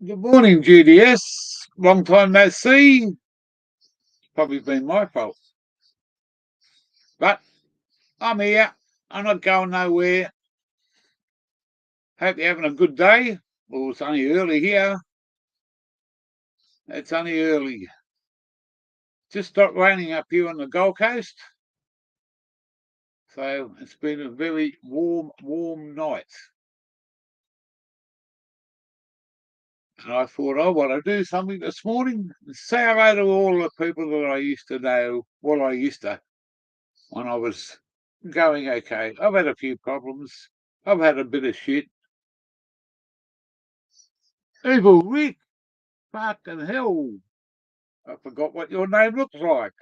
Good morning, GDS. Long time no see. Probably been my fault. But I'm here. I'm not going nowhere. Hope you're having a good day. Well, it's only early here. It's only early. Just stopped raining up here on the Gold Coast. So it's been a very warm night. And I thought I want to do something this morning and say hello to all the people that I used to know. Well, I used to when I was going okay. I've had a few problems. I've had a bit of shit. Evil Rick, fucking hell. I forgot what your name looks like.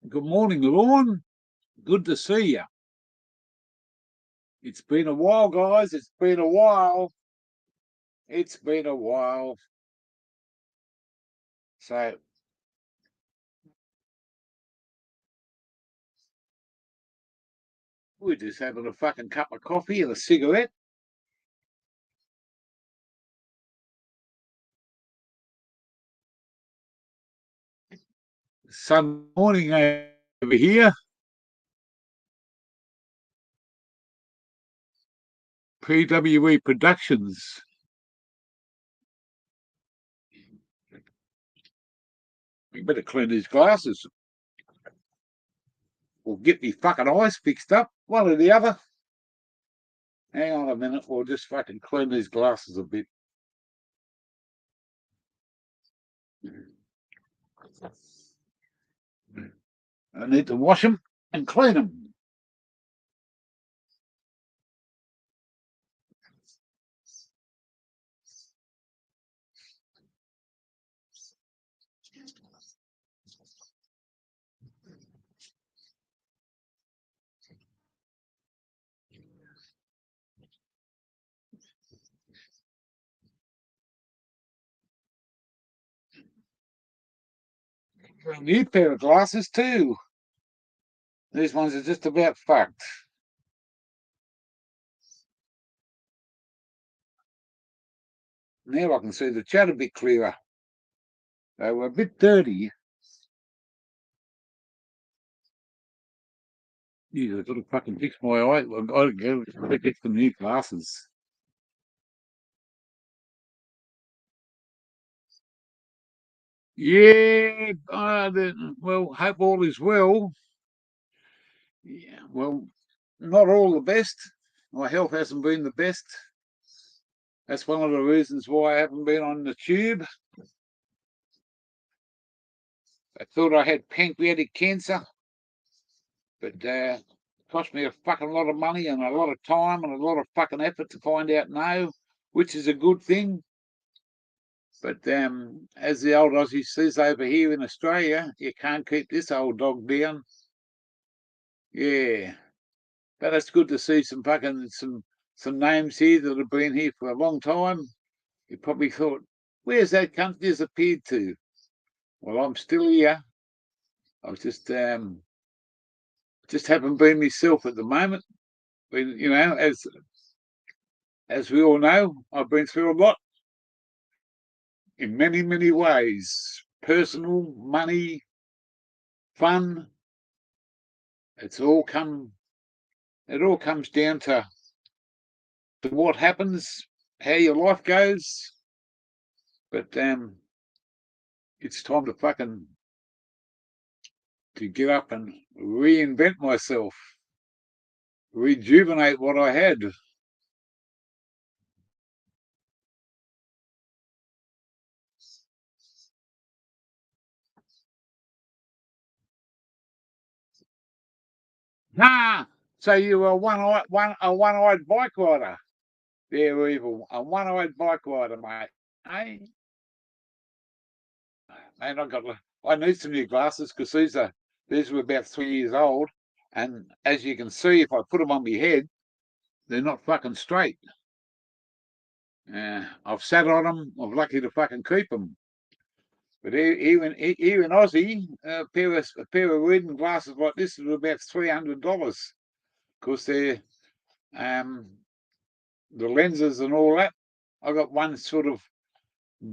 Good morning, Lorne. Good to see you. It's been a while, guys. It's been a while. It's been a while. So, we're just having a fucking cup of coffee and a cigarette. Sun morning over here. PWE Productions. We better clean these glasses or get me fucking eyes fixed up. One or the other. Hang on a minute. We'll just fucking clean these glasses a bit. I need to wash them and clean them. A new pair of glasses too. These ones are just about fucked. Now I can see the chat a bit clearer. They were a bit dirty. Yeah, I've got to fucking fix my eye. I've got to go get some new glasses. Yeah, well, hope all is well. Yeah, well, not all the best. My health hasn't been the best. That's one of the reasons why I haven't been on the tube. I thought I had pancreatic cancer, but cost me a fucking lot of money and a lot of time and a lot of fucking effort to find out now, which is a good thing. But as the old Aussie says over here in Australia, you can't keep this old dog down. Yeah, but it's good to see some fucking some names here that have been here for a long time. You probably thought, where's that cunt disappeared to? Well, I'm still here. I was just haven't been myself at the moment. But, you know, as we all know, I've been through a lot in many ways. Personal, money, fun. It's all come. It all comes down to what happens, how your life goes. But it's time to fucking to get up and reinvent myself, rejuvenate what I had. Ah, so you were a one-eyed bike rider. They're evil. A one-eyed bike rider, mate. Hey, man, I need some new glasses because these were about 3 years old, and as you can see, if I put them on my head, they're not fucking straight. I've sat on them. I'm lucky to fucking keep them. But even in Aussie, a pair of reading glasses like this is about $300 because they're the lenses and all that. I got one sort of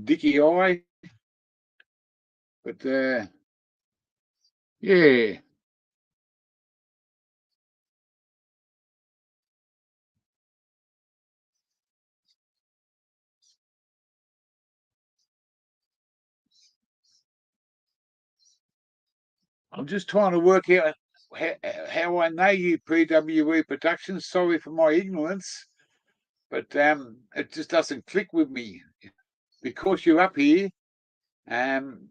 dicky eye, but yeah. I'm just trying to work out how I know you, PWE Productions. Sorry for my ignorance, but it just doesn't click with me. Because you're up here, um,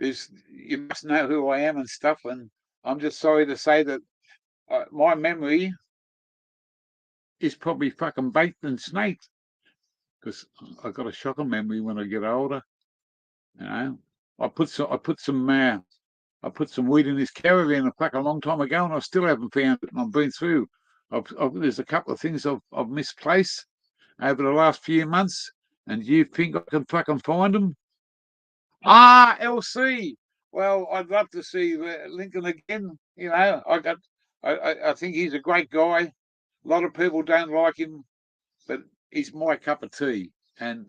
you must know who I am and stuff, and I'm just sorry to say that my memory is probably fucking baked and snaked because I've got a shocking memory when I get older. You know, I put some weed in this caravan a fucking long time ago, and I still haven't found it. And I've been through. There's a couple of things I've misplaced over the last few months, and you think I can fucking find them? Ah, LC. Well, I'd love to see Lincoln again. You know, I think he's a great guy. A lot of people don't like him, but he's my cup of tea, and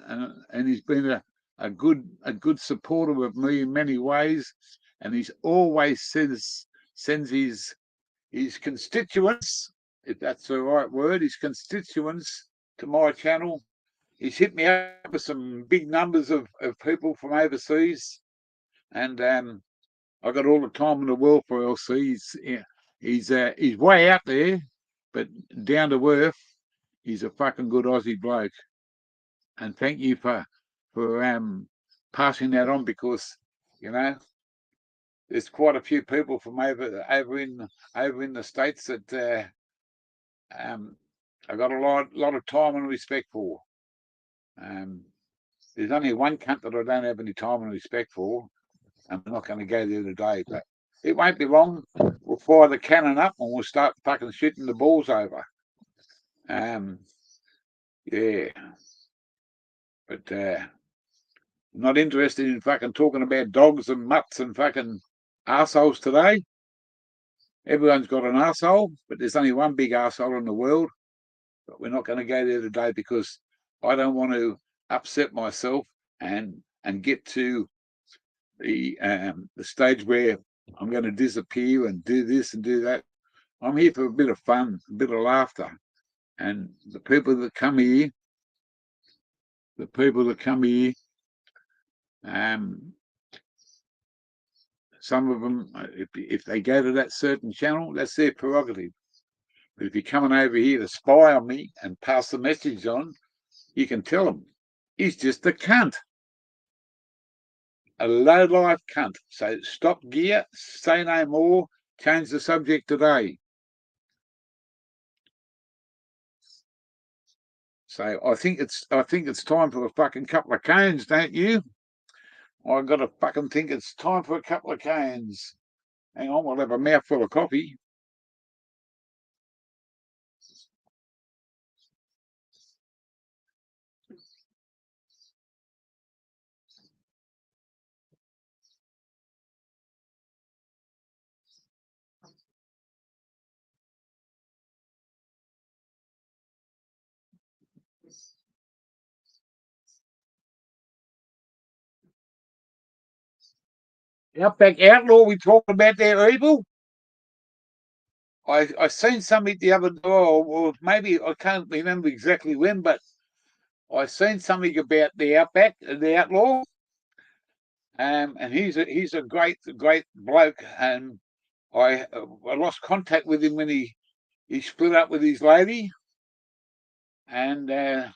he's been a good supporter of me in many ways, and he's always sends his constituents, if that's the right word, his constituents to my channel. He's hit me up with some big numbers of people from overseas, and I got all the time in the world for LC. He's way out there, but down to earth. He's a fucking good Aussie bloke, and thank you for passing that on because you know there's quite a few people from over in the states that I got a lot of time and respect for. Um, there's only one cunt that I don't have any time and respect for. I'm not going to go there today, but it won't be long. We'll fire the cannon up and we'll start fucking shooting the balls over. Yeah, but not interested in fucking talking about dogs and mutts and fucking arseholes today. Everyone's got an arsehole, but there's only one big arsehole in the world. But we're not going to go there today because I don't want to upset myself and get to the stage where I'm going to disappear and do this and do that. I'm here for a bit of fun, a bit of laughter, and the people that come here, some of them, if they go to that certain channel, that's their prerogative. But if you're coming over here to spy on me and pass the message on, you can tell them he's just a cunt. A low-life cunt. So stop gear, say no more, change the subject today. So I think it's time for a fucking couple of canes, don't you? I've got to fucking think it's time for a couple of canes. Hang on, we'll have a mouthful of coffee. Outback Outlaw, we talked about their evil. I seen something the other day, or maybe I can't remember exactly when, but I seen something about the Outback, the Outlaw, and he's a great bloke, and I lost contact with him when he split up with his lady, and I'd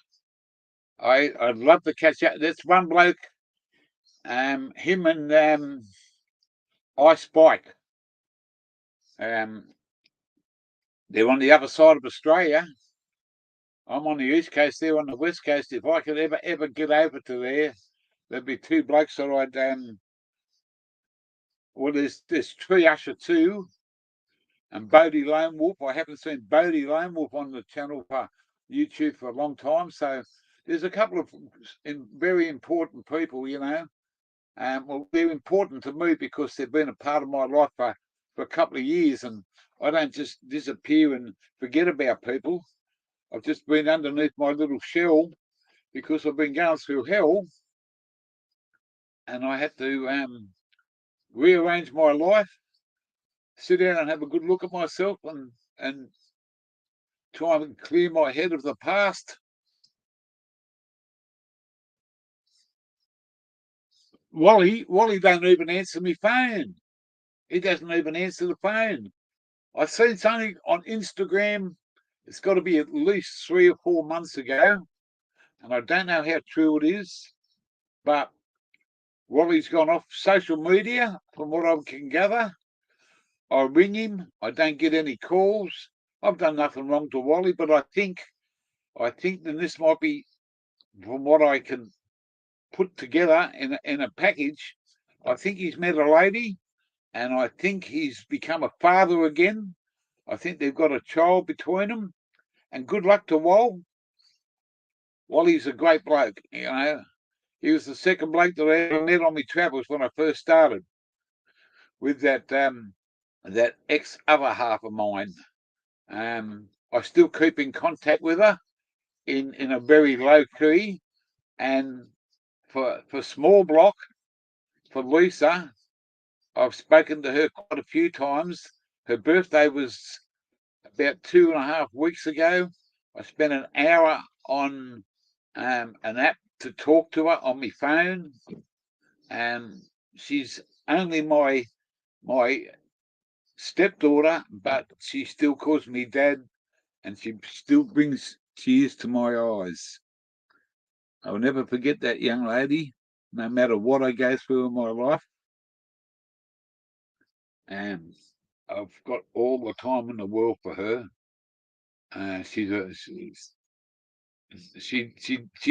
love to catch up. That's one bloke, him and Ice Bike. They're on the other side of Australia, I'm on the east coast, they're on the west coast. If I could ever get over to there, there'd be two blokes that I'd well, there's Tree Usher 2 and Bodie Lone Wolf. I haven't seen Bodie Lone Wolf on the channel for YouTube for a long time. So there's a couple of very important people, you know. Well, they're important to me because they've been a part of my life for a couple of years, and I don't just disappear and forget about people. I've just been underneath my little shell because I've been going through hell, and I had to rearrange my life, sit down and have a good look at myself, and try and clear my head of the past. Wally don't even answer my phone. He doesn't even answer the phone. I've seen something on Instagram. It's got to be at least 3 or 4 months ago, and I don't know how true it is, but Wally's gone off social media, from what I can gather. I ring him, I don't get any calls. I've done nothing wrong to Wally, but I think that this might be, from what I can put together in a package. I think he's met a lady, and I think he's become a father again. I think they've got a child between them, and good luck to Wally's a great bloke, you know. He was the second bloke that I ever met on my travels when I first started with that ex other half of mine. I still keep in contact with her in a very low key, and for small block, for Lisa, I've spoken to her quite a few times. Her birthday was about 2.5 weeks ago. I spent an hour on an app to talk to her on my phone. She's only my stepdaughter, but she still calls me dad, and she still brings tears to my eyes. I'll never forget that young lady, no matter what I go through in my life. And I've got all the time in the world for her. She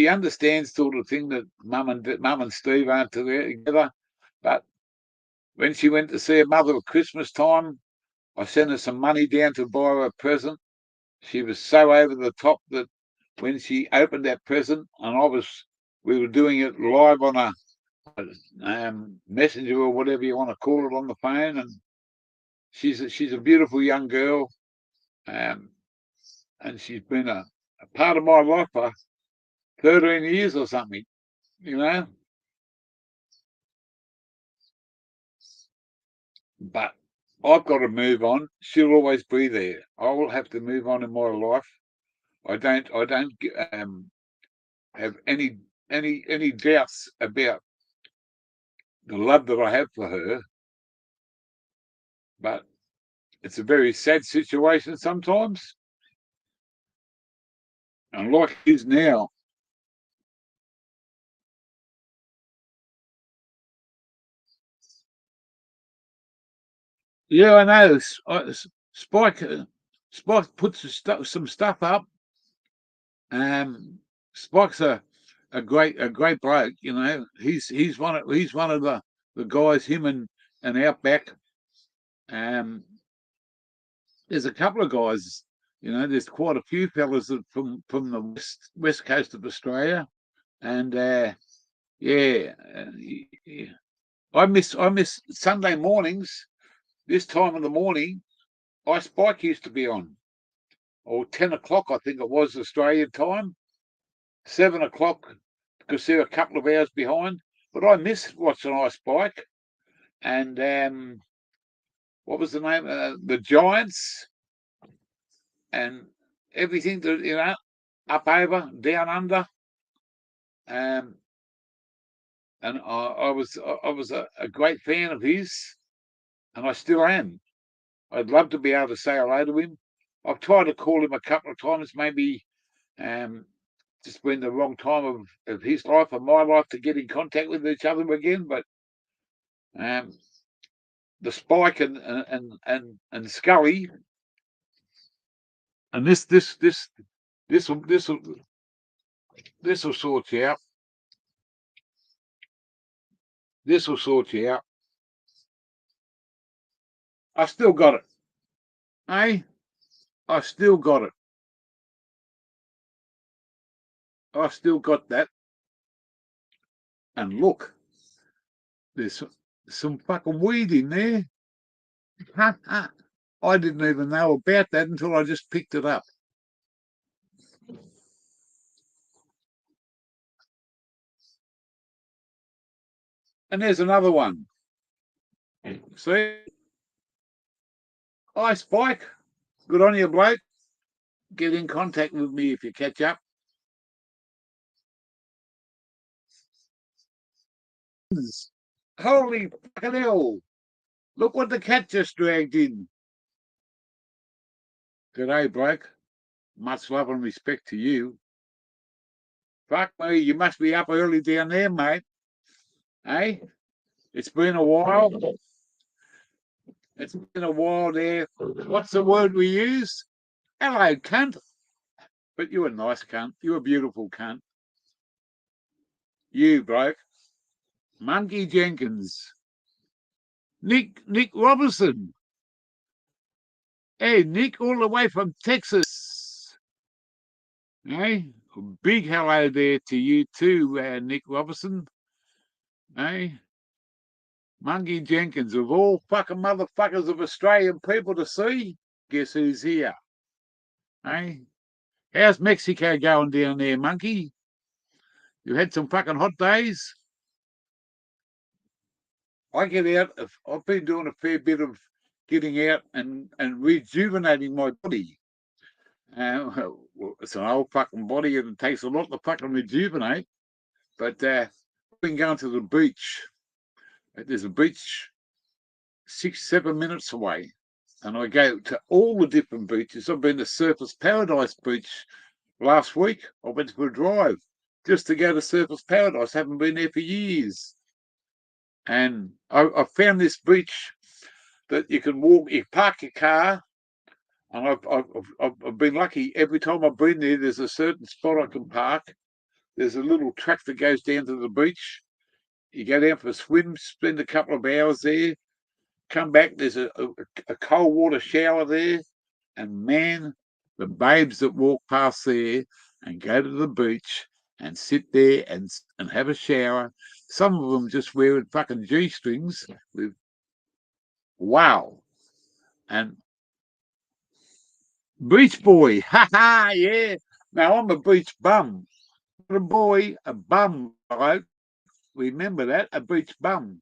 understands sort of thing that mum and Steve aren't together, but when she went to see her mother at Christmas time, I sent her some money down to buy her a present. She was so over the top that when she opened that present, and we were doing it live on a messenger or whatever you want to call it on the phone, and she's a beautiful young girl, and she's been a part of my life for 13 years or something, you know. But I've got to move on. She'll always be there. I will have to move on in my life. I don't have any doubts about the love that I have for her, but it's a very sad situation sometimes, and like it is now. Yeah, I know. Spike Spike puts some stuff up. Spike's a great bloke. You know, he's one of the guys. Him and Outback. Um, there's a couple of guys. You know, there's quite a few fellas from the west coast of Australia, and yeah, yeah. I miss Sunday mornings. This time of the morning, Spike used to be on, or 10 o'clock, I think it was Australian time, 7 o'clock, because they're a couple of hours behind. But I miss watching Spike, and what was the name? The Giants, and everything that up over, down under. Um, and I was a great fan of his, and I still am. I'd love to be able to say hello to him. I've tried to call him a couple of times, maybe just been the wrong time of his life and my life to get in contact with each other again. But um, the Spike and Scully, and this This'll sort you out. This'll sort you out. I still got it. Hey, I still got it. I still got that. And look, there's some fucking weed in there. I didn't even know about that until I just picked it up. And there's another one. See? Hi, Spike. Good on you, bloke. Get in contact with me if you catch up. Holy fucking hell. Look what the cat just dragged in. G'day, bloke. Much love and respect to you. Fuck me, you must be up early down there, mate. Hey? It's been a while. It's been a while there. What's the word we use? Hello, cunt. But you're a nice cunt. You're a beautiful cunt. You, bloke. Monkey Jenkins. Nick Robertson. Hey, Nick, all the way from Texas. Hey, a big hello there to you too, Nick Robertson. Hey, Monkey Jenkins, of all fucking motherfuckers of Australian people to see, guess who's here? Hey, how's Mexico going down there, Monkey? You had some fucking hot days? I get out, I've been doing a fair bit of getting out and rejuvenating my body. It's an old fucking body and it takes a lot to fucking rejuvenate. But I've been going to the beach. There's a beach 6-7 minutes away. And I go to all the different beaches. I've been to Surfers Paradise Beach last week. I went for a drive just to go to Surfers Paradise. Haven't been there for years. And I found this beach that you can walk, you park your car. And I've been lucky. Every time I've been there, there's a certain spot I can park. There's a little track that goes down to the beach. You go down for a swim, spend a couple of hours there, come back. There's a cold water shower there. And man, the babes that walk past there and go to the beach and sit there and have a shower. Some of them just wearing fucking G-strings with wow. And beach boy, ha ha, yeah. Now I'm a beach bum. Not a boy, a bum, right? Remember that, a beach bum.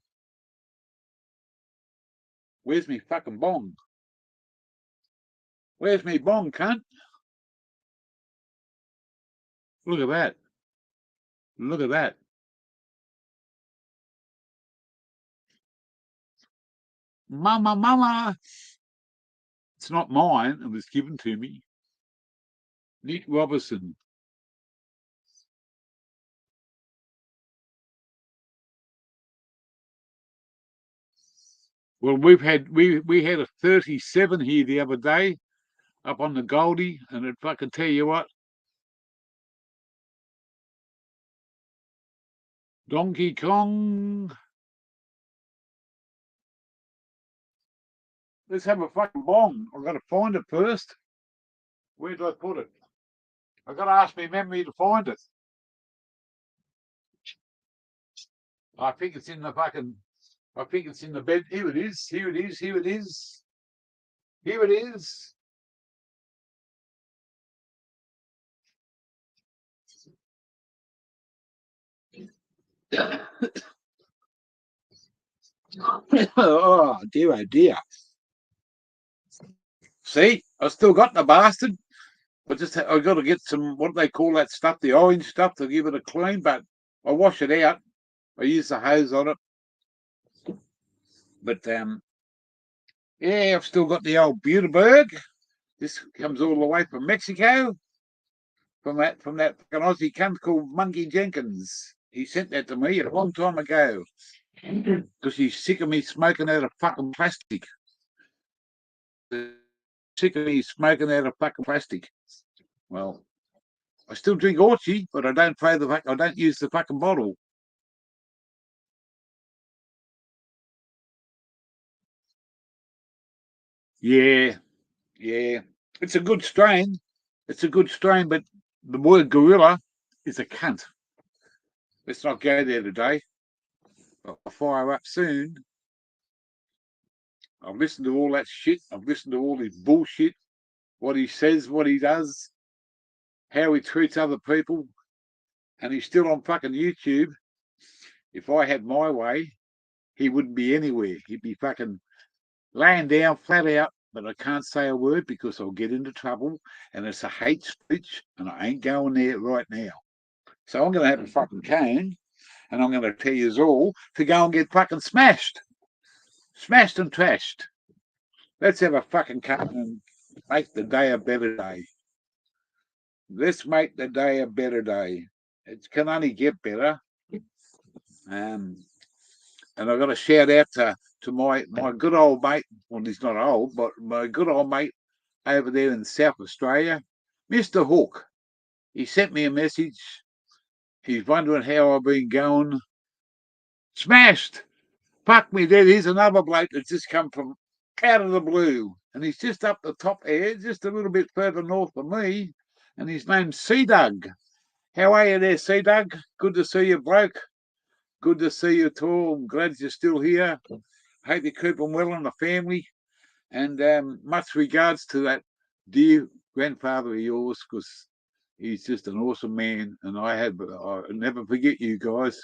Where's me fucking bong? Where's me bong, cunt? Look at that. Look at that. Mama, mama. It's not mine. It was given to me. Nick Robertson. Well, we had a 37 here the other day up on the Goldie, and if I can tell you what, Donkey Kong. Let's have a fucking bong. I've got to find it first. Where did I put it? I've got to ask my memory to find it. I think it's in the fucking. I think it's in the bed. Here it is. Here it is. Here it is. Here it is. Oh dear, oh dear. See, I still got the bastard. I've got to get some, what do they call that stuff, the orange stuff, to give it a clean, but I wash it out. I use the hose on it. But yeah, I've still got the old Bilderberg. This comes all the way from Mexico, from that fucking Aussie cunt called Monkey Jenkins. He sent that to me a long time ago because he's sick of me smoking out of fucking plastic. Sick of me smoking out of fucking plastic. Well, I still drink Orchie, but I don't I don't use the fucking bottle. Yeah, yeah. It's a good strain. It's a good strain, but the word gorilla is a cunt. Let's not go there today. I'll fire up soon. I've listened to all that shit. I've listened to all his bullshit. What he says, what he does, how he treats other people, and he's still on fucking YouTube. If I had my way, he wouldn't be anywhere. He'd be fucking laying down flat out, but I can't say a word because I'll get into trouble, and it's a hate speech, and I ain't going there right now. So I'm going to have a fucking cane, and I'm going to tell you all to go and get fucking smashed. Smashed and trashed. Let's have a fucking cut and make the day a better day. Let's make the day a better day. It can only get better. And I've got to shout out to my good old mate. Well, he's not old, but my good old mate over there in South Australia, Mr. Hook. He sent me a message. He's wondering how I've been going. Smashed. Fuck me dead. Here's another bloke that's just come from out of the blue. And he's just up the top there, just a little bit further north of me. And his name's Sea Doug. How are you there, Sea Doug? Good to see you, bloke. Good to see you too. I'm glad you're still here. Hope you're keeping well in the family. And much regards to that dear grandfather of yours, because he's just an awesome man. And I'll never forget you guys.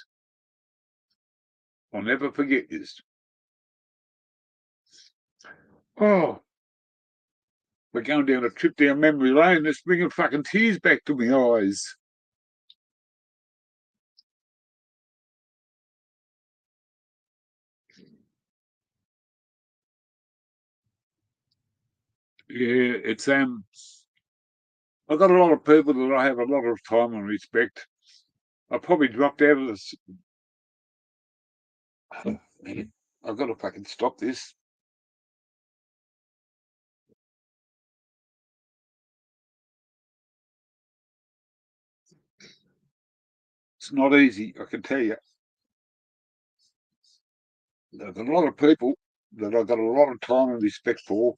I'll never forget this. Oh, we're going down a trip down memory lane. It's bringing fucking tears back to my eyes. Yeah, it's I've got a lot of people that I have a lot of time and respect. I probably dropped out of this. Oh, man, I've got to fucking stop this. It's not easy, I can tell you. There's a lot of people that I've got a lot of time and respect for,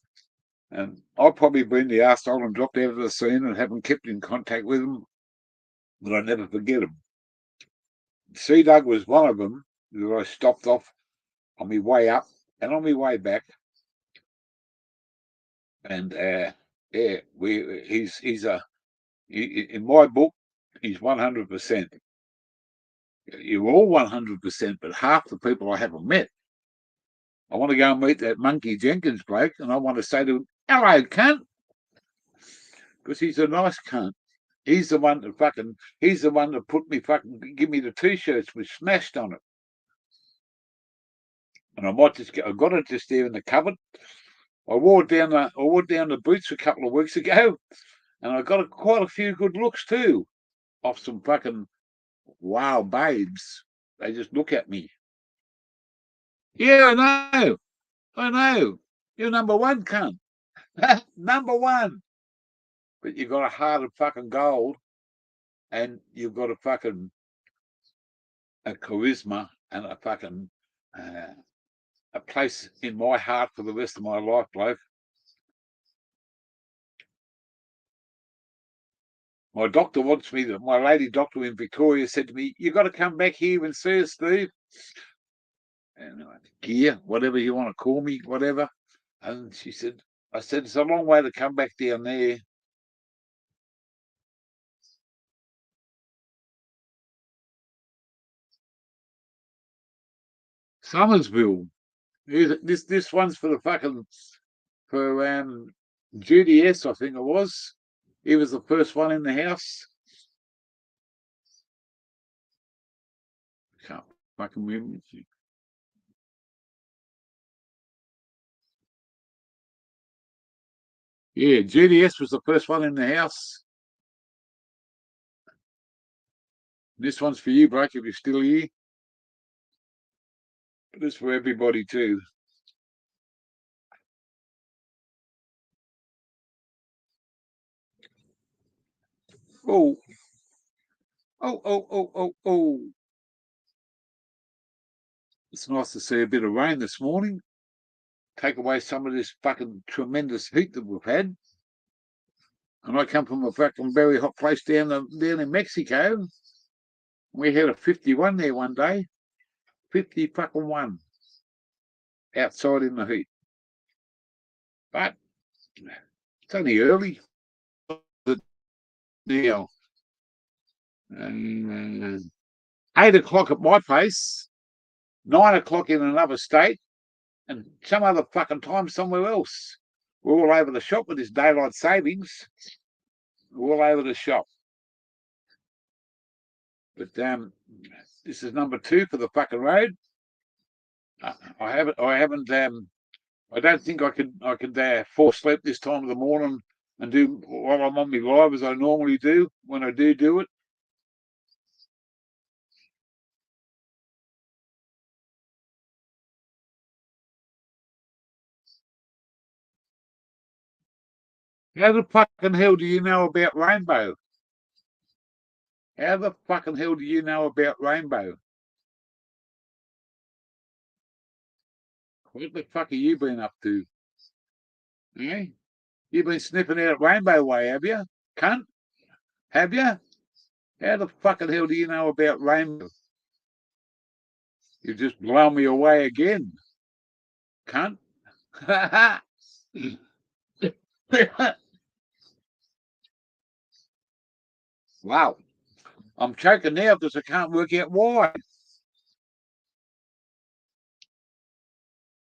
and I've probably been the arsehole and dropped out of the scene and haven't kept in contact with them, but I never forget them. Sea Doug was one of them that I stopped off on my way up and on my way back, and yeah, in my book, he's 100%. You're all 100%, but half the people I haven't met. I want to go and meet that Monkey Jenkins bloke, and I want to say to him, "Hello, cunt," because he's a nice cunt. He's the one that put me fucking give me the t-shirts with smashed on it. And I got it just there in the cupboard. I wore down the boots a couple of weeks ago, and I got quite a few good looks too, off some fucking wow babes. They just look at me. Yeah, I know. You're number one, cunt. Number one. But you've got a heart of fucking gold, and you've got a charisma and uh, a place in my heart for the rest of my life, bloke. My lady doctor in Victoria said to me, "You got to come back here and see us, Steve." And gear, whatever you want to call me, whatever. And I said, it's a long way to come back down there. Somersville. This one's for the fucking for GDS, I think it was. He was the first one in the house. Can't fucking remember. Yeah, GDS was the first one in the house. This one's for you, bloke, if you're still here. But it's for everybody too. Oh, Oh, oh, oh, oh, oh. It's nice to see a bit of rain this morning. Take away some of this fucking tremendous heat that we've had. And I come from a fucking very hot place down in Mexico. We had a 51 there one day. 50 fucking 1 outside in the heat. But it's only early. Now, 8 o'clock at my place, 9 o'clock in another state, and some other fucking time somewhere else. We're all over the shop with this daylight savings. We're all over the shop. But this is number 2 for the fucking road. I haven't. I don't think I could force sleep this time of the morning and do while I'm on my live as I normally do when I do it. How the fucking hell do you know about Rainbow? How the fucking hell do you know about Rainbow? What the fuck have you been up to? Eh? You've been sniffing out Rainbow Way, have you? Cunt? Have you? How the fucking hell do you know about Rainbow? You just blown me away again, cunt. Wow. I'm choking now because I can't work out why.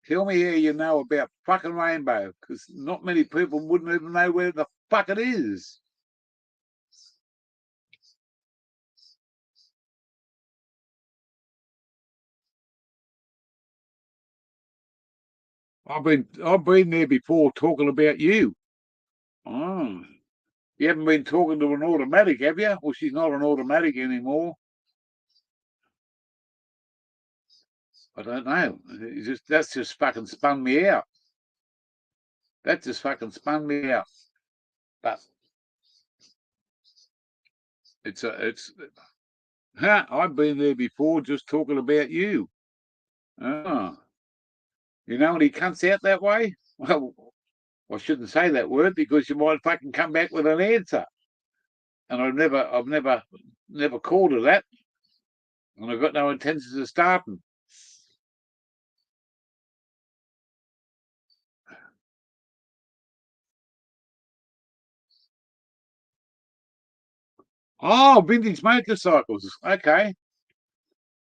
Tell me how you know about fucking Rainbow, because not many people wouldn't even know where the fuck it is. I've been there before talking about you. Oh. You haven't been talking to an automatic, have you? Well, she's not an automatic anymore. I don't know. That's just fucking spun me out. That just fucking spun me out. But I've been there before just talking about you. Oh. You know when he comes out that way? Well, I shouldn't say that word because you might fucking come back with an answer. And I've never called her that. And I've got no intentions of starting. Oh, vintage motorcycles. Okay.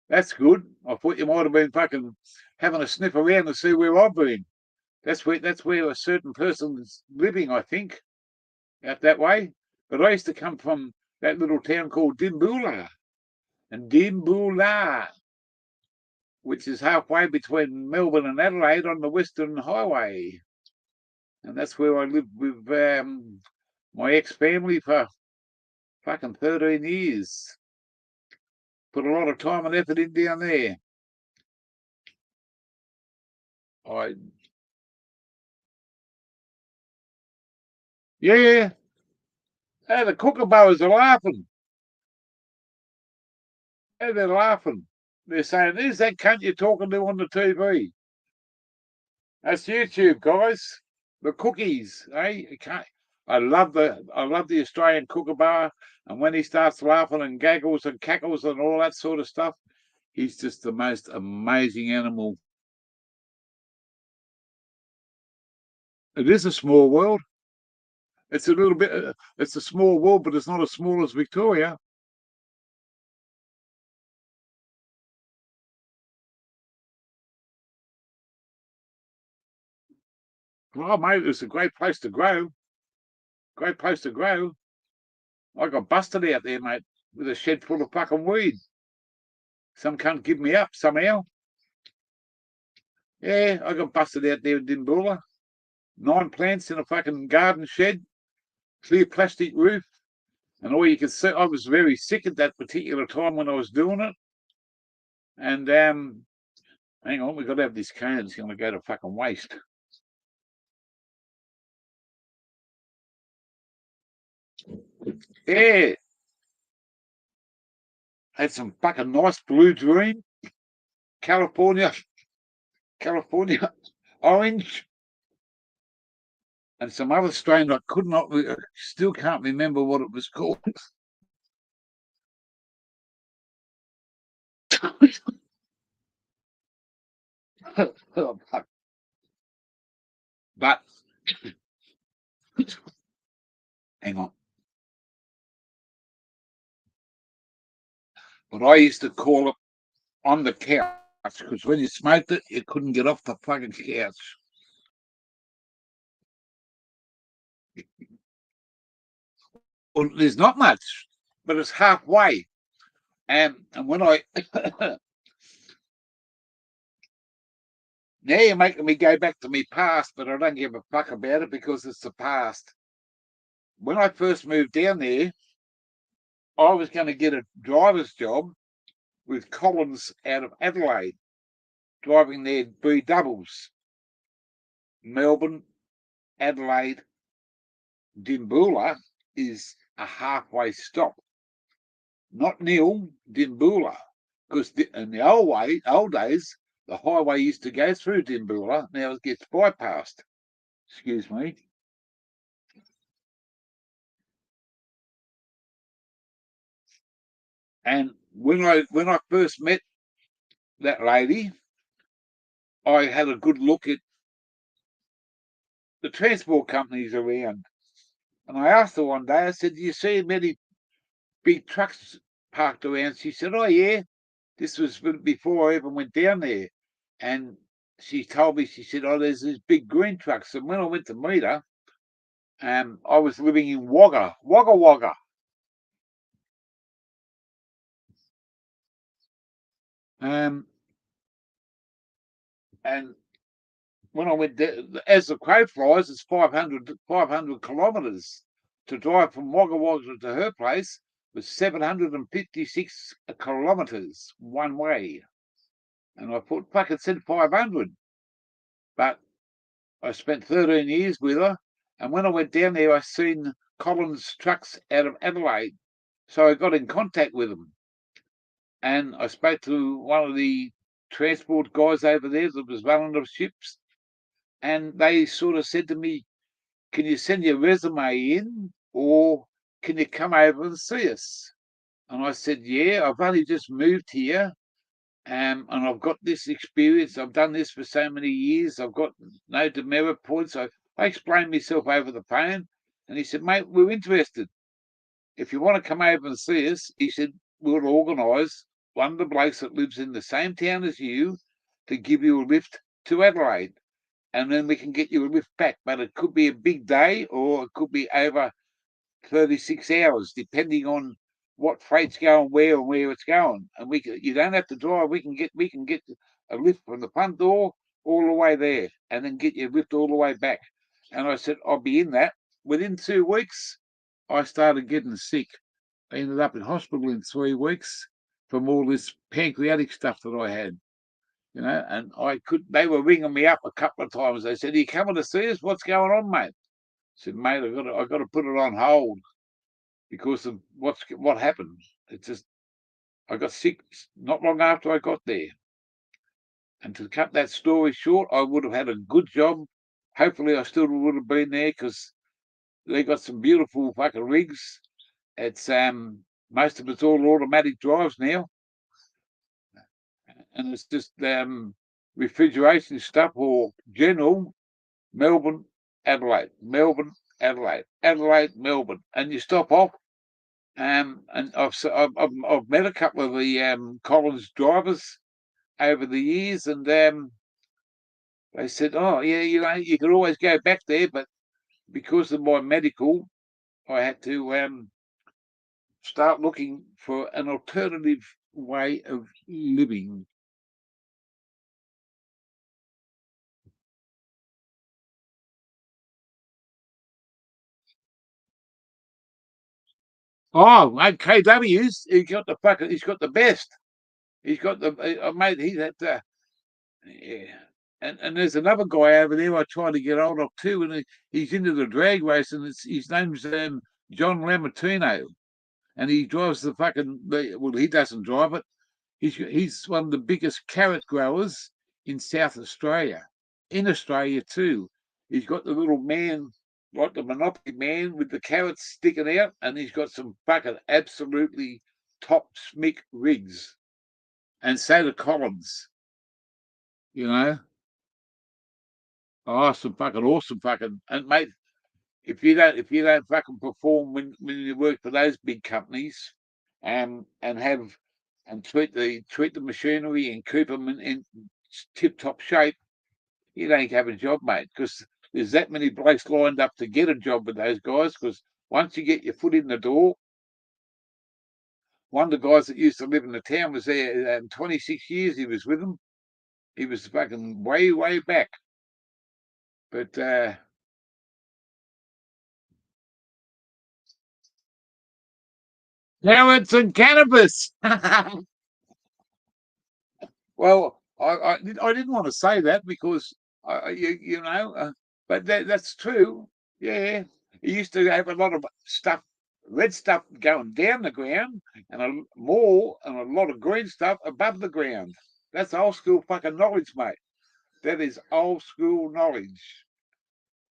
That's good. I thought you might have been fucking having a sniff around to see where I've been. That's where a certain person's living, I think, out that way. But I used to come from that little town called Dimboola. And Dimboola, which is halfway between Melbourne and Adelaide on the Western Highway. And that's where I lived with my ex-family for fucking 13 years. Put a lot of time and effort in down there. I Yeah. Hey, the kookaburras are laughing. Hey, they're laughing. They're saying, "Who's that cunt you're talking to on the TV?" That's YouTube, guys. The cookies, eh? I love the Australian kookaburra, and when he starts laughing and gaggles and cackles and all that sort of stuff, he's just the most amazing animal. It is a small world. It's a little bit. It's a small world, but it's not as small as Victoria. Oh, mate, it's a great place to grow. Great place to grow. I got busted out there, mate, with a shed full of fucking weed. Some cunt give me up somehow. Yeah, I got busted out there in Dimboola. 9 plants in a fucking garden shed, clear plastic roof. And all you could see, I was very sick at that particular time when I was doing it. And hang on, we've got to have this cane. It's going to go to fucking waste. Yeah, had some fucking nice blue dream, California orange, and some other strain I still can't remember what it was called. Oh, fuck. But hang on. But I used to call it on the couch because when you smoked it, you couldn't get off the fucking couch. Well, there's not much, but it's halfway. And when I now you're making me go back to my past, but I don't give a fuck about it because it's the past. When I first moved down there, I was going to get a driver's job with Collins out of Adelaide, driving their B doubles. Melbourne, Adelaide, Dimboola is a halfway stop. Not Neil, Dimboola. Because in the old days, the highway used to go through Dimboola. Now it gets bypassed. Excuse me. And when I first met that lady, I had a good look at the transport companies around. And I asked her one day, I said, do you see many big trucks parked around? She said, oh, yeah. This was before I even went down there. And she told me, she said, oh, there's these big green trucks. And when I went to meet her, I was living in Wagga. And when I went there, as the crow flies, it's 500 kilometres. To drive from Wagga Wagga to her place was 756 kilometres one way. And I thought, fuck, it said 500. But I spent 13 years with her. And when I went down there, I seen Collins trucks out of Adelaide. So I got in contact with them. And I spoke to one of the transport guys over there that was running the ships. And they sort of said to me, can you send your resume in or can you come over and see us? And I said, yeah, I've only just moved here. And I've got this experience. I've done this for so many years. I've got no demerit points. I explained myself over the phone. And he said, mate, we're interested. If you want to come over and see us, he said, we'll organise one of the blokes that lives in the same town as you to give you a lift to Adelaide. And then we can get you a lift back. But it could be a big day or it could be over 36 hours, depending on what freight's going where and where it's going. And you don't have to drive. We can get a lift from the front door all the way there, and then get your lift all the way back. And I said, I'll be in that. Within 2 weeks, I started getting sick. I ended up in hospital in 3 weeks from all this pancreatic stuff that I had. And they were ringing me up a couple of times. They said, are you coming to see us? What's going on, mate? I said, mate, I've got to put it on hold because of what happened. It's just I got sick not long after I got there. And to cut that story short, I would have had a good job. Hopefully, I still would have been there because they got some beautiful fucking rigs. It's most of it's all automatic drives now, and it's just refrigeration stuff or general Melbourne, Adelaide, Melbourne, Adelaide, Adelaide, Melbourne, and you stop off. And I've met a couple of the Collins drivers over the years, and they said, "Oh, yeah, you can always go back there, but because of my medical, I had to start looking for an alternative way of living." Oh, KW's he's got the best. He's got the mate. He's at yeah. And there's another guy over there I try to get hold of too, and he's into the drag race, and his name's John Lamartino. and he drives the fucking. Well, he doesn't drive it. He's one of the biggest carrot growers in South Australia, in Australia too. He's got the little man, like the Monopoly man, with the carrots sticking out, and he's got some fucking absolutely top smick rigs, and so do Collins. You know, oh, some fucking awesome fucking and mate. If you don't fucking perform when you work for those big companies, and have and treat the machinery and keep them in tip top shape, you don't have a job, mate. Because there's that many blokes lined up to get a job with those guys. Because once you get your foot in the door, one of the guys that used to live in the town was there 26 years. He was with them. He was fucking way back. But carrots and cannabis. Well, I didn't want to say that because but that's true. Yeah, he used to have a lot of stuff, red stuff going down the ground, and more and a lot of green stuff above the ground. That's old school fucking knowledge, mate. That is old school knowledge.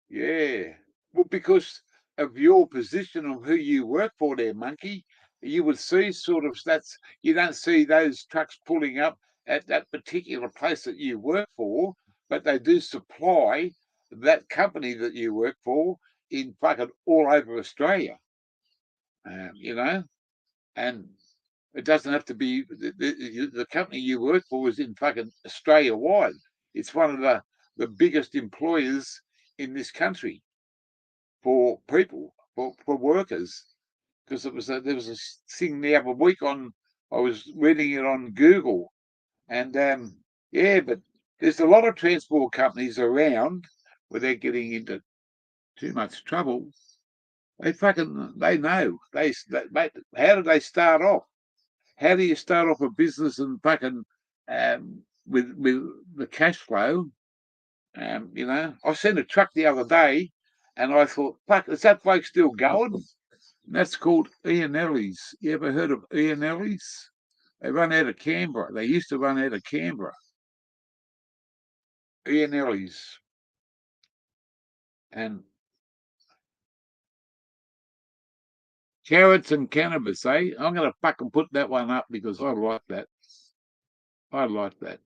Yeah. Well, because of your position of who you work for there, monkey, you would see sort of that's you don't see those trucks pulling up at that particular place that you work for, but they do supply that company that you work for in fucking all over Australia. You know, and it doesn't have to be the company you work for is in fucking Australia wide. It's one of the biggest employers in this country for people, for workers, because there was a thing the other week on. I was reading it on Google, and yeah, but there's a lot of transport companies around without getting into too much trouble. They know mate, how do they start off? How do you start off a business and fucking with the cash flow? I seen a truck the other day, and I thought, fuck, is that bloke still going? And that's called Ian Ellis. You ever heard of Ian Ellis? They run out of Canberra. They used to run out of Canberra. Ian Ellis. And carrots and cannabis, eh? I'm going to fucking put that one up because I like that. I like that.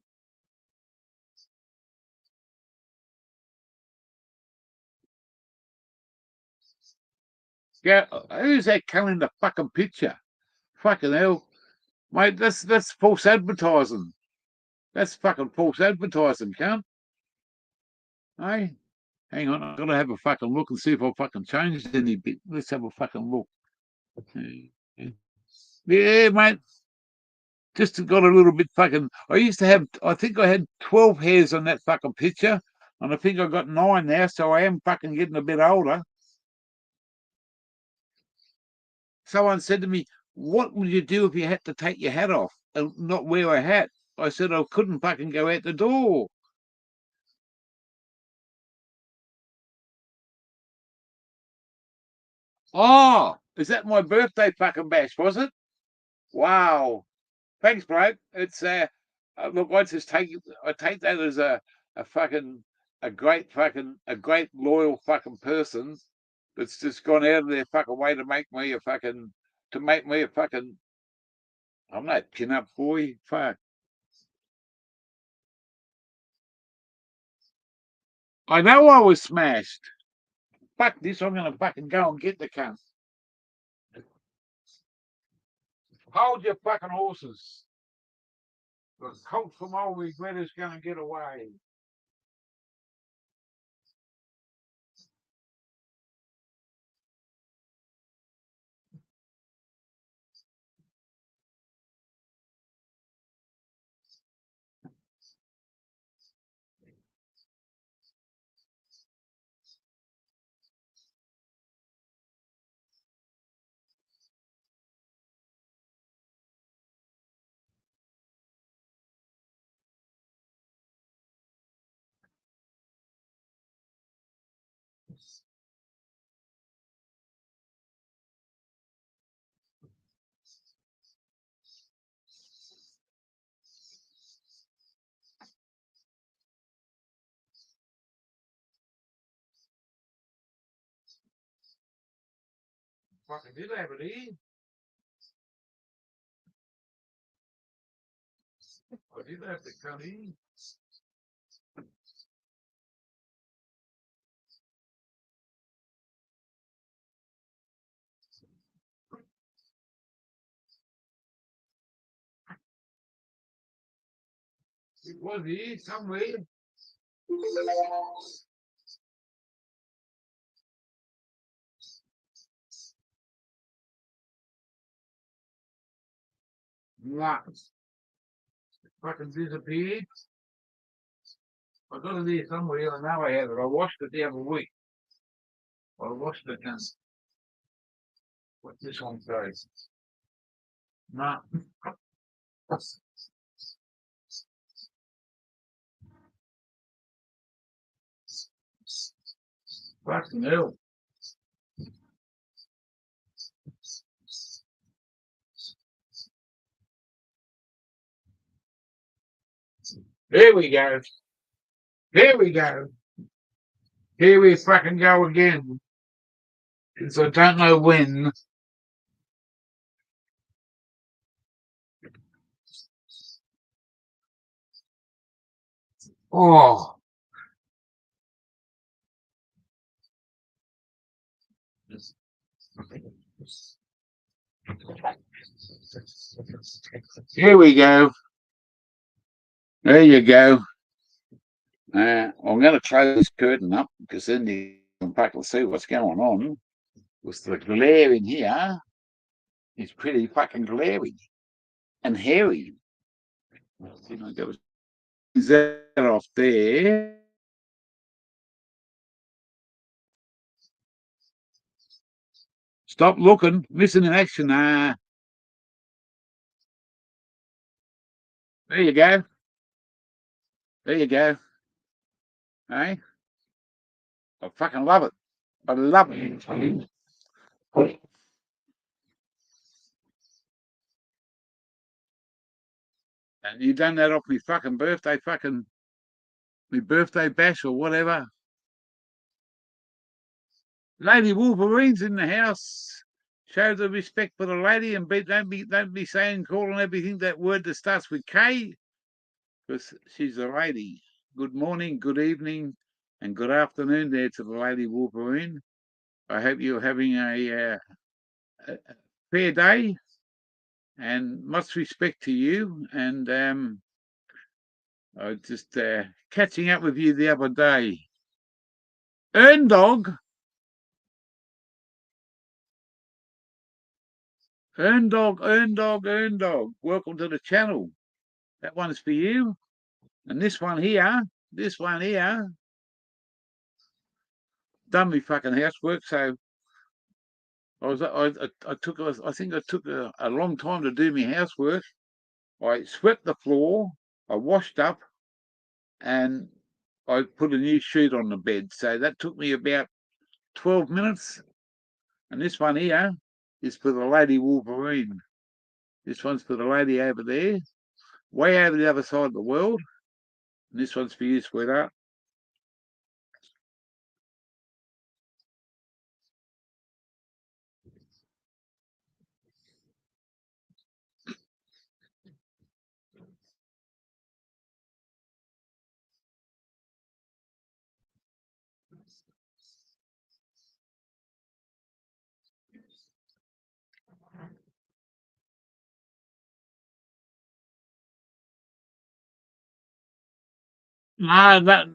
Yeah, who's that coming the fucking picture? Fucking hell. Mate, that's false advertising. That's fucking false advertising, cunt. Hey? Hang on, I've got to have a fucking look and see if I fucking changed any bit. Let's have a fucking look. Yeah, mate. Just got a little bit fucking. I think I had 12 hairs on that fucking picture, and I think I got 9 now, so I am fucking getting a bit older. Someone said to me, "What would you do if you had to take your hat off and not wear a hat?" I said, "I couldn't fucking go out the door." Oh, is that my birthday fucking bash, was it? Wow. Thanks, bloke. It's look, I take that as a fucking a great loyal fucking person that's just gone out of their fucking way to make me a fucking I'm not pin up boy. Fuck. I know I was smashed. Fuck this, I'm gonna fucking go and get the cunt. Hold your fucking horses. The colt from old regret is gonna get away. Fucking did have it here. I did have to come in. It was here somewhere. Right. Fucking disappeared. I got it here somewhere. I know I have it. I washed it the other week. I washed it and what's this one say? No. Fucking hell. There we go. There we go. Here we fucking go again. So I don't know when. Oh. Here we go. There you go. I'm going to close this curtain up because then you can practically see what's going on. With the glare in here, it's pretty fucking glary and hairy. See if I go that off there. Stop looking, missing in action. There you go. There you go. Hey, I fucking love it. I love it. And you done that off me fucking birthday bash or whatever. Lady Wolverine's in the house. Show the respect for the lady and don't be saying calling everything that word that starts with K, because she's a lady. Good morning, good evening, and good afternoon there to the Lady Wolverine. I hope you're having a fair day, and much respect to you. And I was just catching up with you the other day. Earn Dog. Earn Dog, Earn Dog, Earn Dog. Welcome to the channel. That one's for you. And this one here, done me fucking housework. So I think I took a long time to do my housework. I swept the floor, I washed up, and I put a new sheet on the bed. So that took me about 12 minutes. And this one here is for the Lady Wolverine. This one's for the lady over there, way over the other side of the world. And this one's for you, sweetheart. No,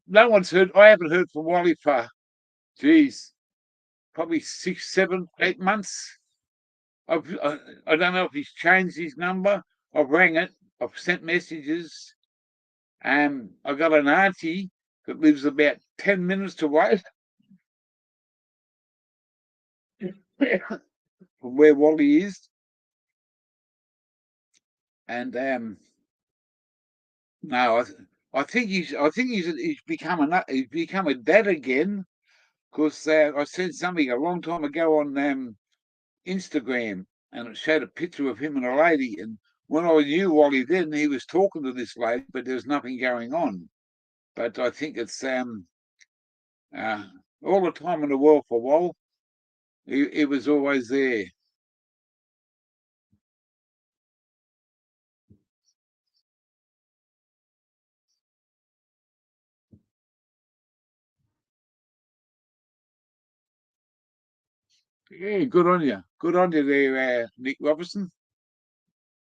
no one's heard. I haven't heard from Wally for, geez, probably 6, 7, 8 months. I don't know if he's changed his number. I've rang it. I've sent messages. I got an auntie that lives about 10 minutes away from where Wally is. And no, I think he's become a dad again, because I sent something a long time ago on Instagram, and it showed a picture of him and a lady. And when I knew Wally then, he was talking to this lady, but there was nothing going on. But I think it's all the time in the world for Wall. He was always there. Yeah, good on you. Good on you there, Nick Robertson.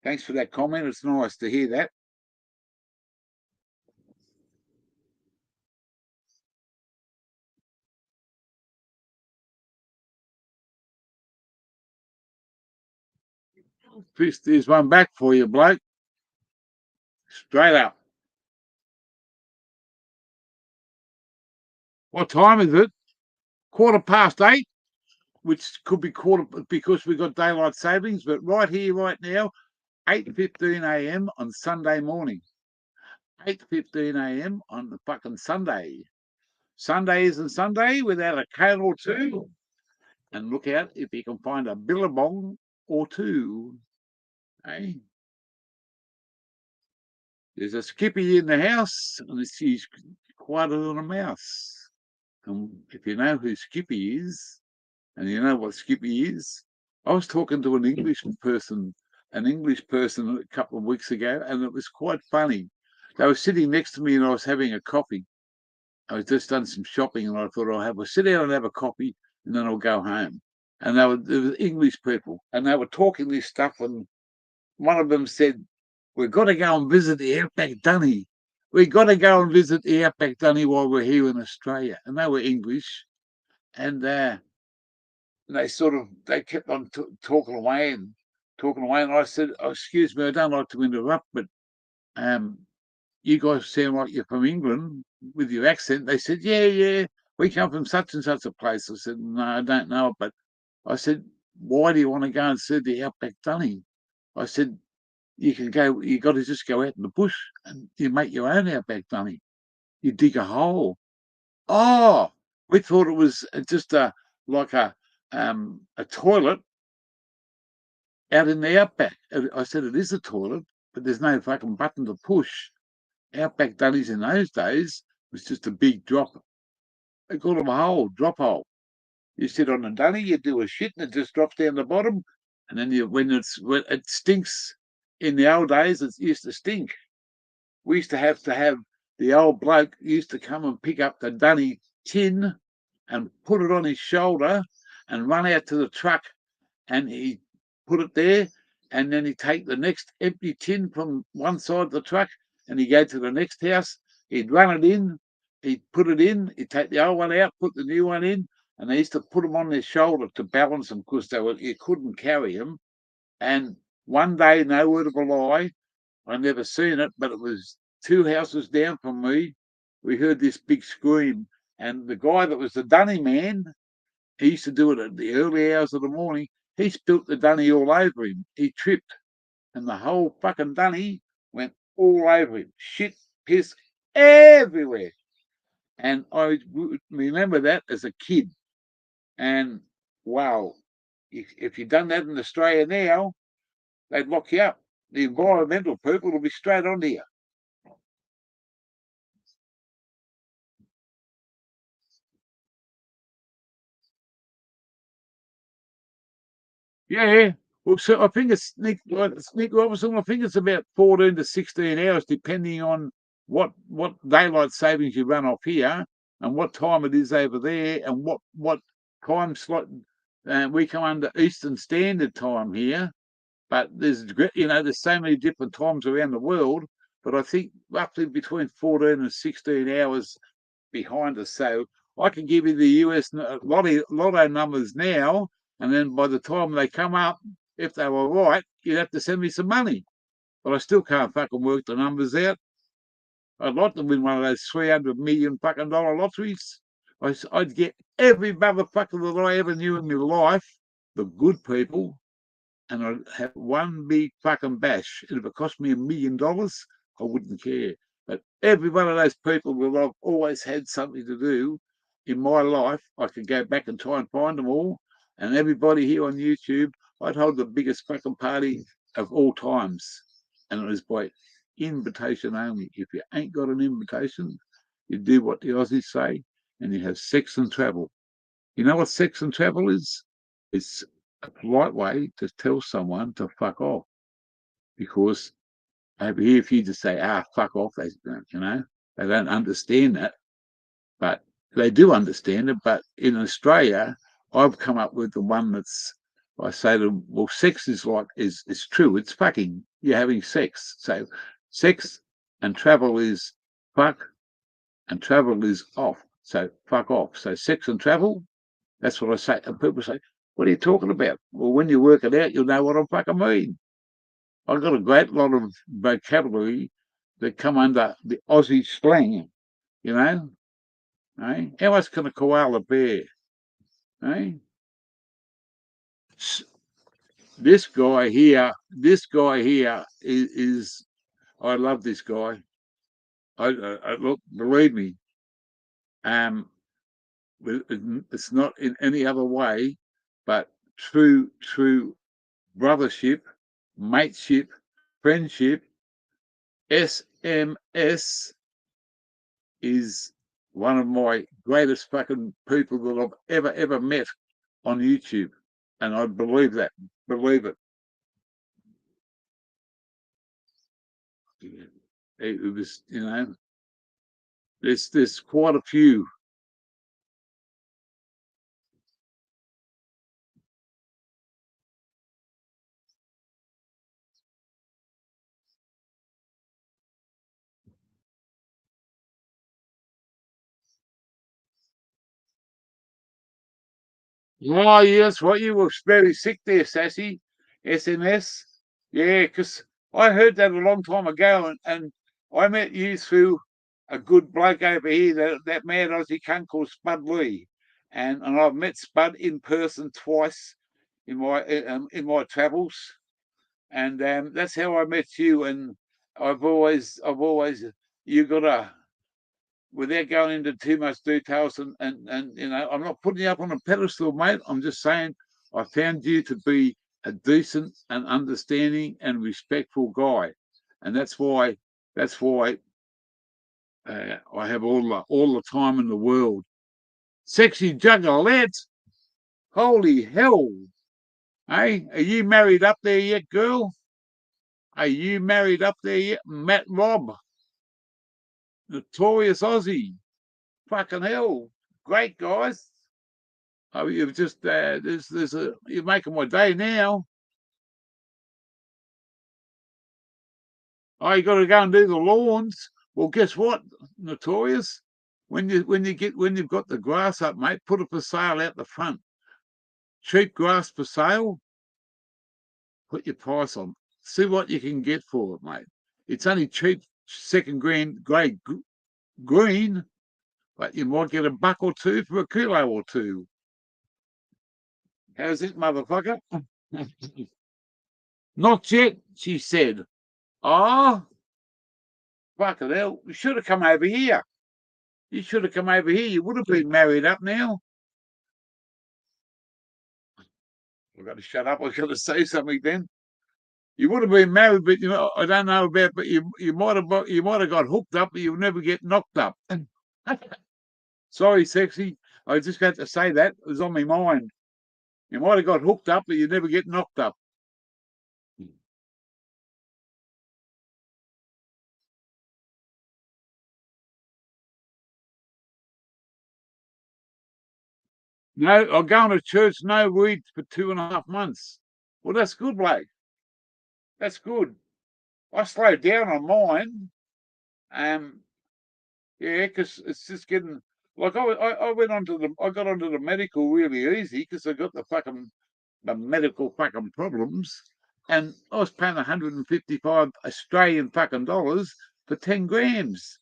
Thanks for that comment. It's nice to hear that. Chris, there's one back for you, bloke. Straight up. What time is it? 8:15, which could be quarter because we've got daylight savings, but right here, right now, 8:15 a.m. on Sunday morning. 8:15 a.m. on the fucking Sunday. Sunday isn't Sunday without a can or two. And look out if you can find a billabong or two. Hey, there's a Skippy in the house, and she's quieter than a mouse. And if you know who Skippy is, and you know what Skippy is, I was talking to an English person a couple of weeks ago, and it was quite funny. They were sitting next to me, and I was having a coffee. I was just done some shopping, and I thought I'll sit down and have a coffee, and then I'll go home. And there were English people, and they were talking this stuff, and one of them said, "We've got to go and visit the Outback Dunny. We've got to go and visit the Outback Dunny while we're here in Australia." And they were English, and they kept on talking away and talking away. And I said, "Oh, excuse me, I don't like to interrupt, but um, you guys sound like you're from England with your accent." They said, "Yeah, yeah, we come from such and such a place." I said, "No, I don't know it," but I said, "Why do you want to go and see the Outback Dunny?" I said, "You can go. You got to just go out in the bush and you make your own Outback Dunny. You dig a hole." Oh, we thought it was just like a toilet out in the outback. I said, "It is a toilet, but there's no fucking button to push." Outback Dunnies in those days was just a big drop. They call them a hole, drop hole. You sit on a dunny, you do a shit, and it just drops down the bottom. And then when it stinks, in the old days, it used to stink. We used to have the old bloke used to come and pick up the dunny tin and put it on his shoulder and run out to the truck, and he put it there, and then he'd take the next empty tin from one side of the truck, and he'd go to the next house, he'd run it in, he'd put it in, he'd take the old one out, put the new one in, and they used to put them on their shoulder to balance them because you couldn't carry them. And one day, no word of a lie, I never seen it, but it was two houses down from me. We heard this big scream, and the guy that was the dunny man, he used to do it at the early hours of the morning. He spilt the dunny all over him. He tripped, and the whole fucking dunny went all over him. Shit, piss, everywhere. And I remember that as a kid. And wow, if you'd done that in Australia now, they'd lock you up. The environmental people will be straight onto you. Yeah. Well, so I think it's Nick Robertson. I think it's about 14 to 16 hours, depending on what daylight savings you run off here and what time it is over there and what time slot. We come under Eastern Standard Time here, but there's so many different times around the world. But I think roughly between 14 and 16 hours behind us. So I can give you the US lotto numbers now, and then by the time they come up, if they were right, you'd have to send me some money. But I still can't fucking work the numbers out. I'd like to win one of those 300 million fucking dollar lotteries. I'd get every motherfucker that I ever knew in my life, the good people, and I'd have one big fucking bash. And if it cost me $1 million, I wouldn't care. But every one of those people that I've always had something to do in my life, I could go back and try and find them all. And everybody here on YouTube, I'd hold the biggest fucking party of all times. And it was by invitation only. If you ain't got an invitation, you do what the Aussies say, and you have sex and travel. You know what sex and travel is? it's a polite way to tell someone to fuck off, because over here, if you just say, fuck off, they, they don't understand that, but they do understand it. But in Australia, I've come up with the one that's, I say to them, well, sex is true. It's fucking, you're having sex. So sex and travel is fuck, and travel is off. So fuck off. So sex and travel, that's what I say. And people say, what are you talking about? Well, when you work it out, you'll know what I fucking mean. I've got a great lot of vocabulary that come under the Aussie slang, you know. Eh? How much can a koala bear? Eh? This guy here is I love this guy. Look, believe me, it's not in any other way, but true brothership, mateship, friendship. SMS is one of my greatest fucking people that I've ever met on YouTube, and I believe that. Believe it. It was, there's quite a few. Oh, yes, what, you were very sick there, Sassy. SMS. Yeah, because I heard that a long time ago, and I met you through a good bloke over here, that mad Aussie cunt called Spud Lee. And I've met Spud in person twice in my travels. And that's how I met you. And I've always, you got to, without going into too much details, and I'm not putting you up on a pedestal, mate. I'm just saying I found you to be a decent and understanding and respectful guy, and that's why I have all the time in the world. Sexy juggalette, holy hell! Hey, are you married up there yet, girl? Are you married up there yet, Matt Robb, notorious Aussie? Fucking hell, great guys. Oh, you've just you're making my day now. Oh, you got to go and do the lawns. Well, guess what, Notorious? When you've got the grass up, mate, put it for sale out the front. Cheap grass for sale. Put your price on. See what you can get for it, mate. It's only cheap second grade green, but you might get $1 or $2 for a kilo or two. How's it, motherfucker? Not yet, she said. Oh, fucking hell. You should have come over here. You should have come over here. You would have been married up now. I've got to shut up. I've got to say something then. You would have been married, but I don't know about. But you might have got hooked up, but you'll never get knocked up. Sorry, sexy. I just got to say that. It was on my mind. You might have got hooked up, but you never get knocked up. No, I'm going to church, no weed for 2.5 months. Well, that's good, Blake. That's good. I slowed down on mine. Yeah, because it's just getting like I got onto the medical really easy because I got the medical fucking problems, and I was paying 155 Australian fucking dollars for 10 grams.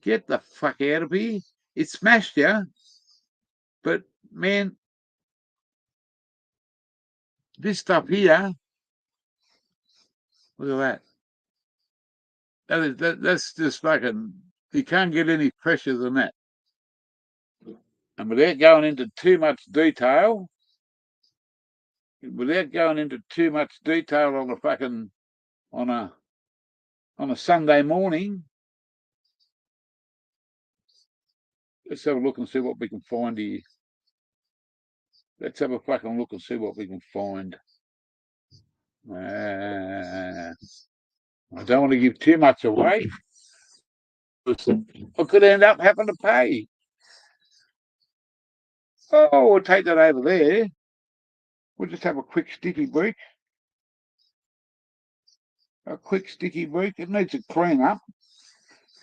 Get the fuck out of here! It smashed you, but man, this stuff here, look at that. That's just fucking. You can't get any fresher than that. And without going into too much detail, on a fucking on a Sunday morning, let's have a look and see what we can find here. Let's have a fucking look and see what we can find. I don't want to give too much away. I could end up having to pay. Oh, we'll take that over there. We'll just have a quick sticky break. A quick sticky break. It needs a clean up.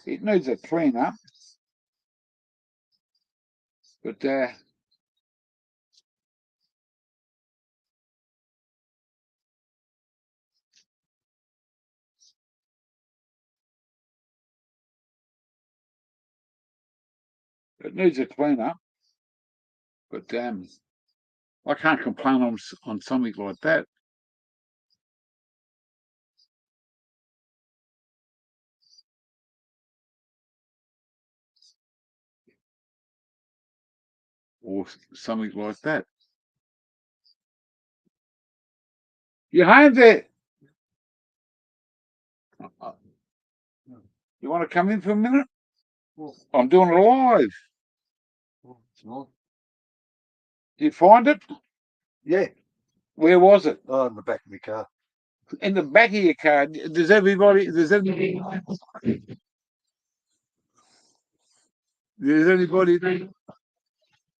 It needs a clean up. But it needs a clean up. But I can't complain on something like that. Or something like that. You home there? You want to come in for a minute? I'm doing it live. Did you find it? Yeah. Where was it? Oh, in the back of my car. In the back of your car. Does anybody? Does anybody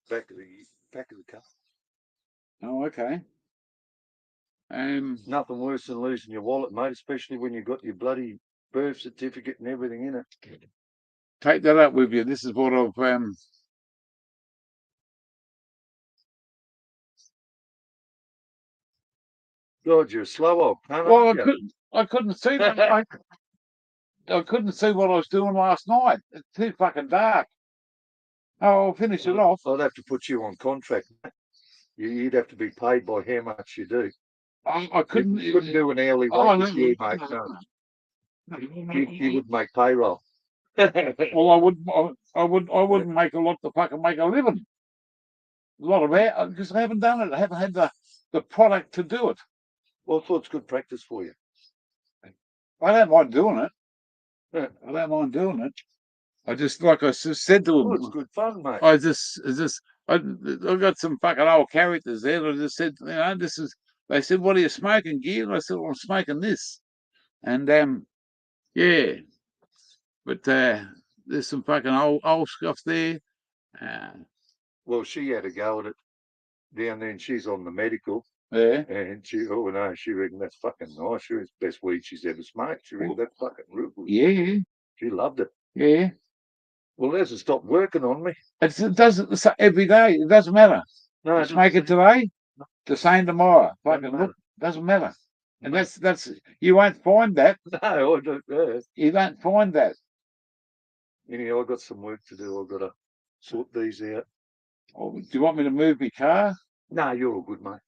Back of the car. Oh, okay. Nothing worse than losing your wallet, mate, especially when you've got your bloody birth certificate and everything in it. Take that up with you. This is what I've God, you're a slow old cunt. well, I couldn't see that. I couldn't see what I was doing last night. It's too fucking dark. Oh, I'll finish it off. I'd have to put you on contract, mate. You'd have to be paid by how much you do. I couldn't. You couldn't do an hourly rate with you, mate. No. You would make payroll. Well, I wouldn't make a lot to fucking make a living. A lot of it because I haven't done it. I haven't had the product to do it. Well, I thought it's good practice for you. I don't mind doing it. Yeah. I don't mind doing it. I just, like I just said to him, Well, it's good fun, mate. I got some fucking old characters there. I just said, this is. They said, "What are you smoking, Gear?" And I said, "Well, I'm smoking this." And yeah, but there's some fucking old stuff there. Well, she had a go at it down there, and she's on the medical. Yeah. And she reckoned that's fucking nice. She was the best weed she's ever smoked. She reckoned that's fucking real good. Yeah. She loved it. Yeah. Well, it hasn't stopped working on me. It doesn't every day. It doesn't matter. No, you smoke it today, the same tomorrow. Fucking matter. Doesn't matter. And that's you won't find that. No, I don't. You don't find that. Anyhow, I've got some work to do. I've got to sort these out. Oh, do you want me to move my car? No, you're all good, mate.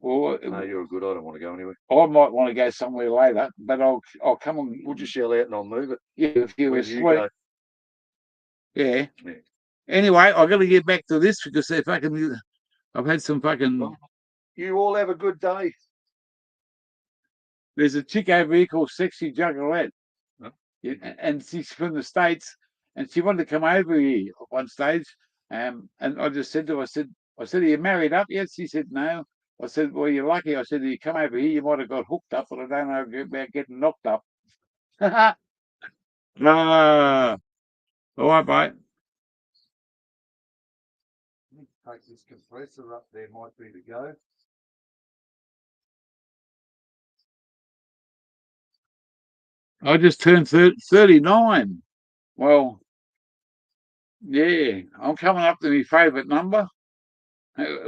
Well, no, you're all good. I don't want to go anywhere. I might want to go somewhere later, but I'll come and. We'll just yell out and I'll move it. Yeah, if you were asleep. Yeah. Anyway, I've got to get back to this because they're fucking. I've had some fucking. You all have a good day. There's a chick over here called Sexy Juggalette, and she's from the States, and she wanted to come over here at one stage. And I just said to her, I said, "Are you married up yet?" She said, "No." I said, "Well, you're lucky." I said, "You come over here, you might have got hooked up, but I don't know about getting knocked up." All right, mate. Take this compressor up there, might be to go. I just turned 39. Well, yeah, I'm coming up to my favourite number.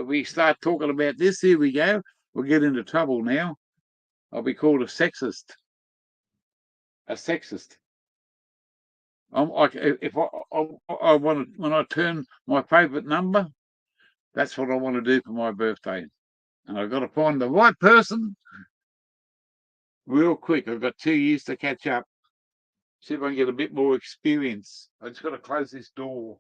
We start talking about this, here we go. We'll get into trouble now. I'll be called a sexist. A sexist. I'm like, if I want to, when I turn my favourite number, that's what I want to do for my birthday. And I've got to find the right person real quick. I've got 2 years to catch up. See if I can get a bit more experience. I just got to close this door.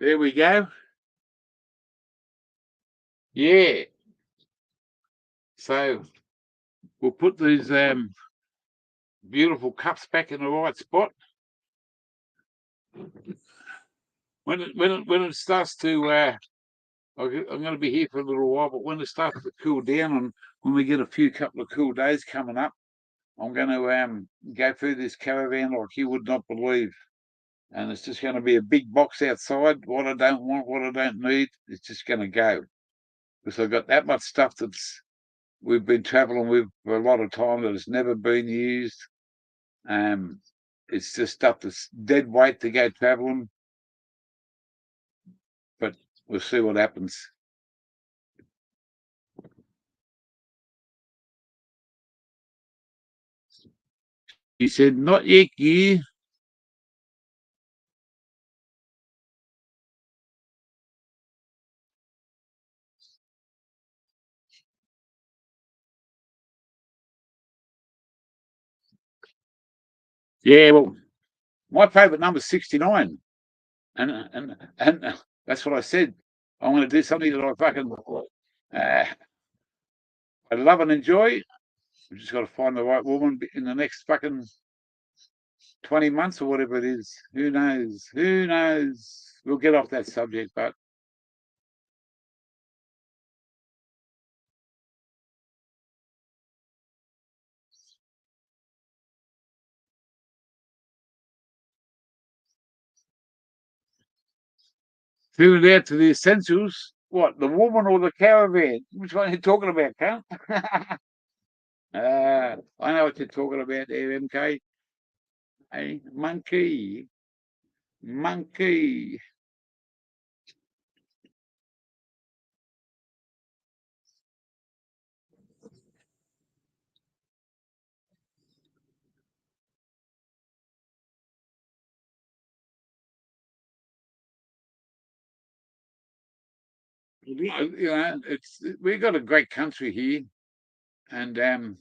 there we go. Yeah. So we'll put these beautiful cups back in the right spot. When it starts to, I'm going to be here for a little while, but when it starts to cool down, and when we get a couple of cool days coming up, I'm going to go through this caravan like you would not believe. And it's just going to be a big box outside. What I don't want, what I don't need, it's just going to go. Because I've got that much stuff we've been traveling with for a lot of time that has never been used. It's just stuff that's dead weight to go traveling. But we'll see what happens. He said, not yet, you. Yeah, well, my favourite number is 69. And that's what I said. I'm going to do something that I fucking I love and enjoy. We've just got to find the right woman in the next fucking 20 months or whatever it is. Who knows? Who knows? We'll get off that subject, but tuned out to the essentials. What, the woman or the caravan? Which one are you talking about, cunt? I know what you're talking about there, MK. Hey, monkey. Monkey. You know, we've got a great country here, and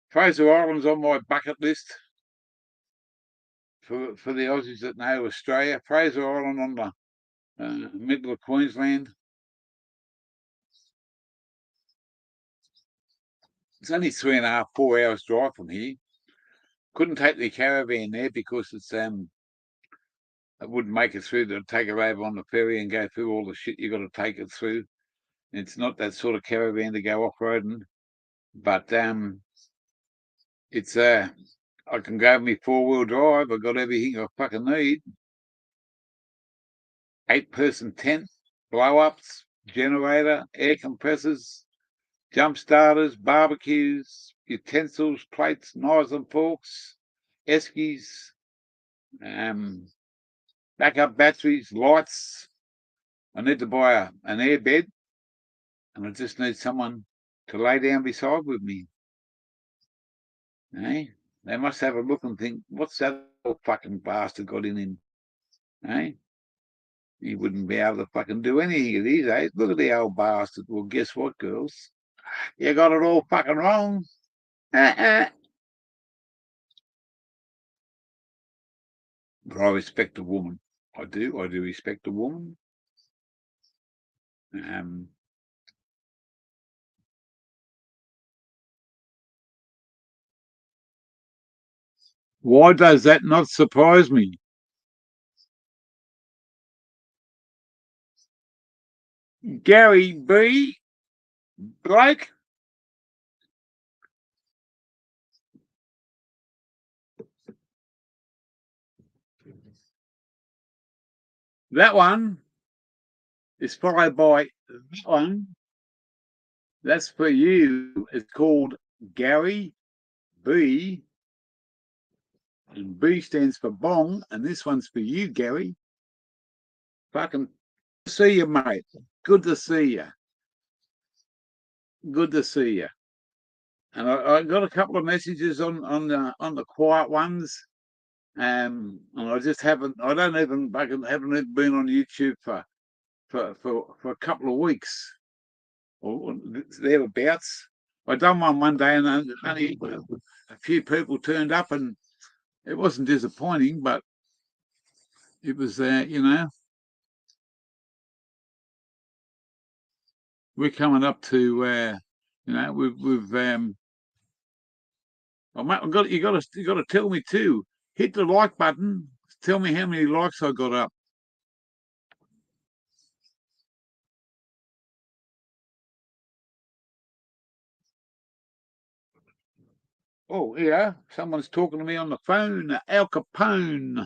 Fraser Island's on my bucket list for the Aussies that know Australia. Fraser Island on the middle of Queensland. It's only 3.5, 4 hours drive from here. Couldn't take the caravan there because it wouldn't make it through. To take it over on the ferry and go through all the shit you got to take it through. It's not that sort of caravan to go off roading, but it's I can go with me 4-wheel drive. I've got everything I fucking need. 8-person tent, blow ups, generator, air compressors, jump starters, barbecues, utensils, plates, knives and forks, eskies, backup batteries, lights. I need to buy an air bed, and I just need someone to lay down beside with me. Eh? They must have a look and think, what's that old fucking bastard got in him? Eh? He wouldn't be able to fucking do anything at these days. Look at the old bastard. Well, guess what, girls? You got it all fucking wrong. But I respect a woman. I do. I do respect a woman. Why does that not surprise me? Gary B. Blake. That one is followed by that one. That's for you. It's called Gary B. And B stands for bong. And this one's for you, Gary. Fucking see you, mate. Good to see you. Good to see you. And I got a couple of messages on the quiet ones. And I just haven't. I haven't even been on YouTube for a couple of weeks or thereabouts. I done one day, and only a few people turned up, and it wasn't disappointing, but it was you know, we're coming up to you know, we've oh, mate, you got to tell me too. Hit the like button. Tell me how many likes I got up. Oh, yeah, someone's talking to me on the phone. Al Capone.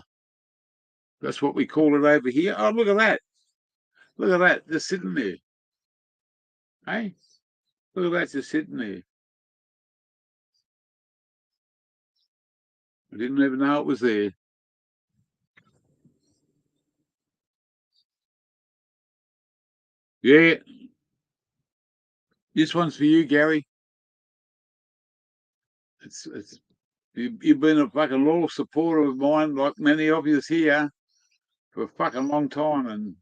That's what we call it over here. Oh, look at that. Look at that. Just sitting there. Hey, look at that. Just sitting there. I didn't even know it was there. Yeah. This one's for you, Gary. It's you've been a fucking loyal supporter of mine, like many of you here, for a fucking long time. And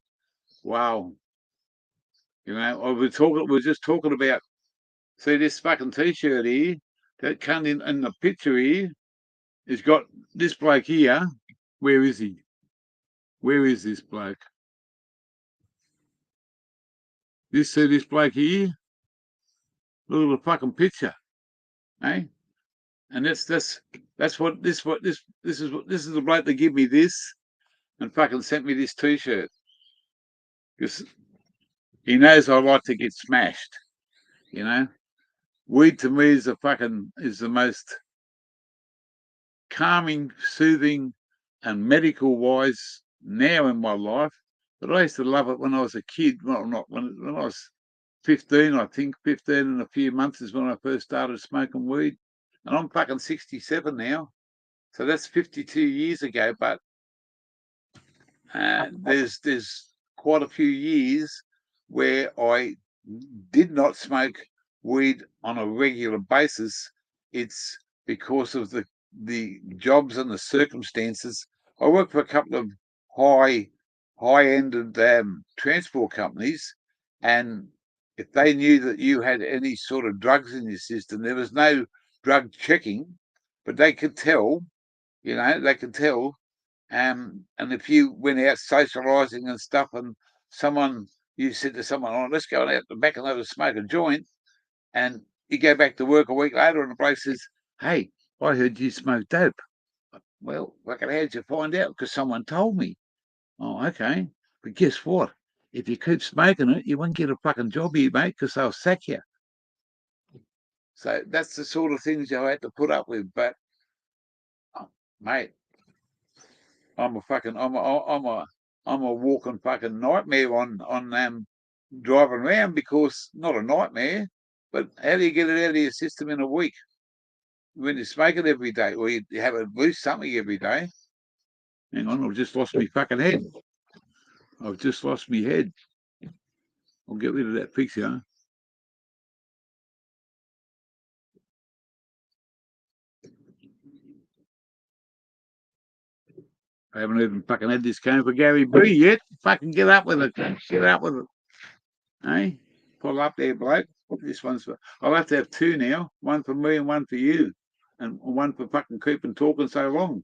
wow, you know, we're just talking about. See this fucking t-shirt here that come in the picture here. It's got this bloke here. Where is he? Where is this bloke? See this bloke here? Look at the fucking picture, eh? And that's what this is the bloke that give me this and fucking sent me this t-shirt because he knows I like to get smashed. You know, weed to me is the most calming, soothing, and medical wise now in my life. But I used to love it when I was a kid. Well, not when I was 15, I think 15 and a few months is when I first started smoking weed. And I'm fucking 67 now. So that's 52 years ago. But there's quite a few years where I did not smoke weed on a regular basis. It's because of the jobs and the circumstances. I worked for a couple of high-ended transport companies, and if they knew that you had any sort of drugs in your system, there was no drug checking, but they could tell. You know, they could tell. And if you went out socialising and stuff, and you said to someone, "Oh, let's go out the back and have a smoke a joint," and you go back to work a week later, and the bloke says, "Hey, I heard you smoke dope." Well, fucking, how did you find out? Because someone told me. Oh, okay. But guess what? If you keep smoking it, you won't get a fucking job here, mate, because they'll sack you. So that's the sort of things I had to put up with. But, mate, I'm a walking fucking nightmare on driving around, because not a nightmare, but how do you get it out of your system in a week when you smoke it every day, or you have at least something every day? Hang on, I've just lost my fucking head. I've just lost my head. I'll get rid of that picture. I haven't even fucking had this game for Gary B yet. Fucking get up with it. Get up with it. Hey, pull up there, bloke. This one's for. I'll have to have two now. One for me and one for you, and one for fucking keeping talking so long.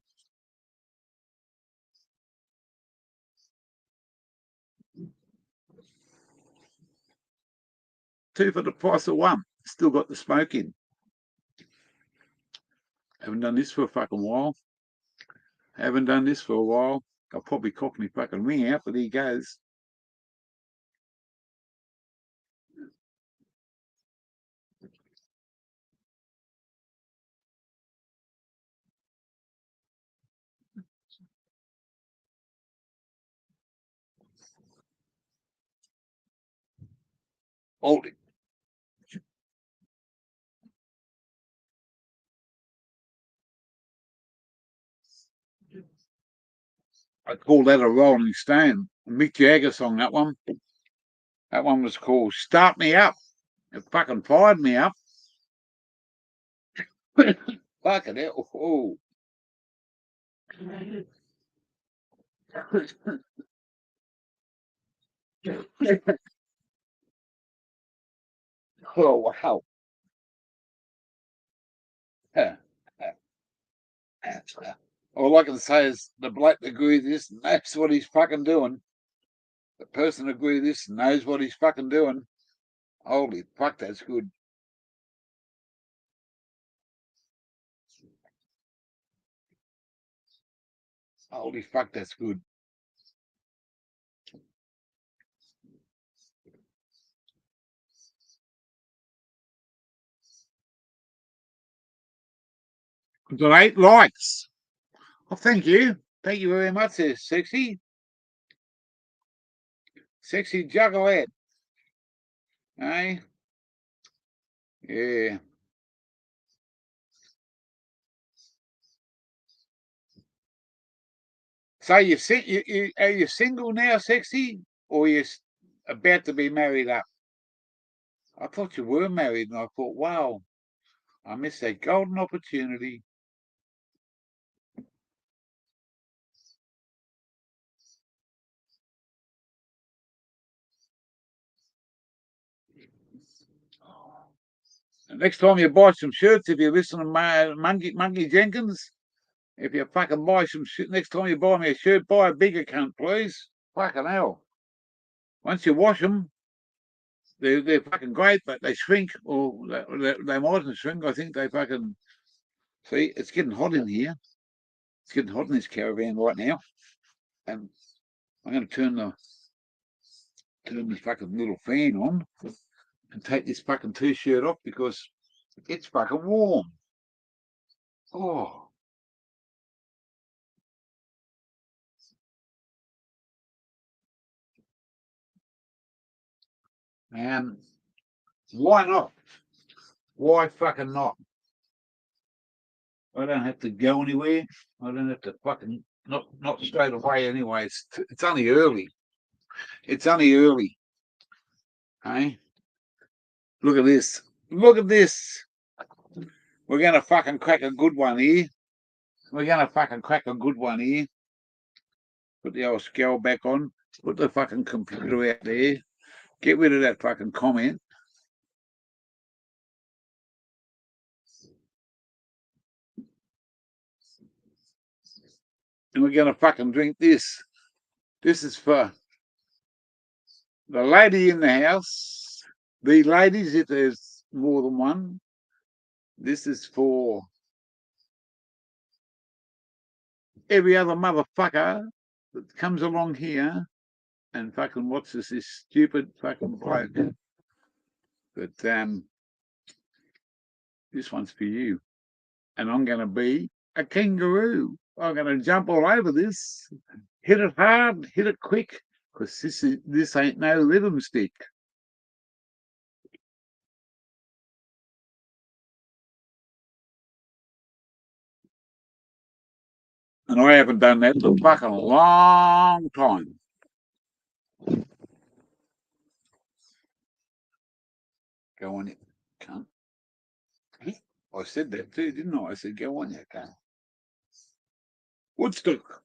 Two for the price of one. Still got the smoke in. Haven't done this for a fucking while. Haven't done this for a while. I'll probably cock my fucking ring out, but here goes. Hold it. I call that a Rolling Stone. A Mick Jagger song, that one. That one was called Start Me Up. It fucking fired me up. Fucking hell. Oh. Oh, wow. All I can say is the bloke that grew this knows what he's fucking doing. The person that grew this knows what he's fucking doing. Holy fuck, that's good. Holy fuck, that's good. I've got 8 likes. Oh, thank you. Thank you very much, there, Sexy. Sexy Juggalette. Eh? Yeah. So are you single now, Sexy? Or you about to be married up? I thought you were married, and I thought, wow, I missed that golden opportunity. Next time you buy some shirts, if you listen to my Monkey Jenkins, if you fucking buy some shit, next time you buy me a shirt, buy a bigger cunt, please. Fucking hell. Once you wash them, they're fucking great, but they shrink, or they mightn't shrink. I think they fucking... See, it's getting hot in here. It's getting hot in this caravan right now. And I'm going to turn this fucking little fan on and take this fucking t-shirt off because it's fucking warm. Oh. Why not? Why fucking not? I don't have to go anywhere. I don't have to fucking not straight away anyway. It's only early. It's only early. Hey, look at this. Look at this. We're gonna fucking crack a good one here. We're gonna fucking crack a good one here. Put the old scale back on. Put the fucking computer out there. Get rid of that fucking comment. And we're gonna fucking drink this. This is for the lady in the house. The ladies, if there's more than one. This is for every other motherfucker that comes along here and fucking watches this stupid fucking bloke. But this one's for you. And I'm going to be a kangaroo. I'm going to jump all over this, hit it hard, hit it quick, because this ain't no rhythm stick. And I haven't done that in a fucking long time. Go on, you cunt. I said that too, didn't I? I said, go on, you cunt. Woodstock.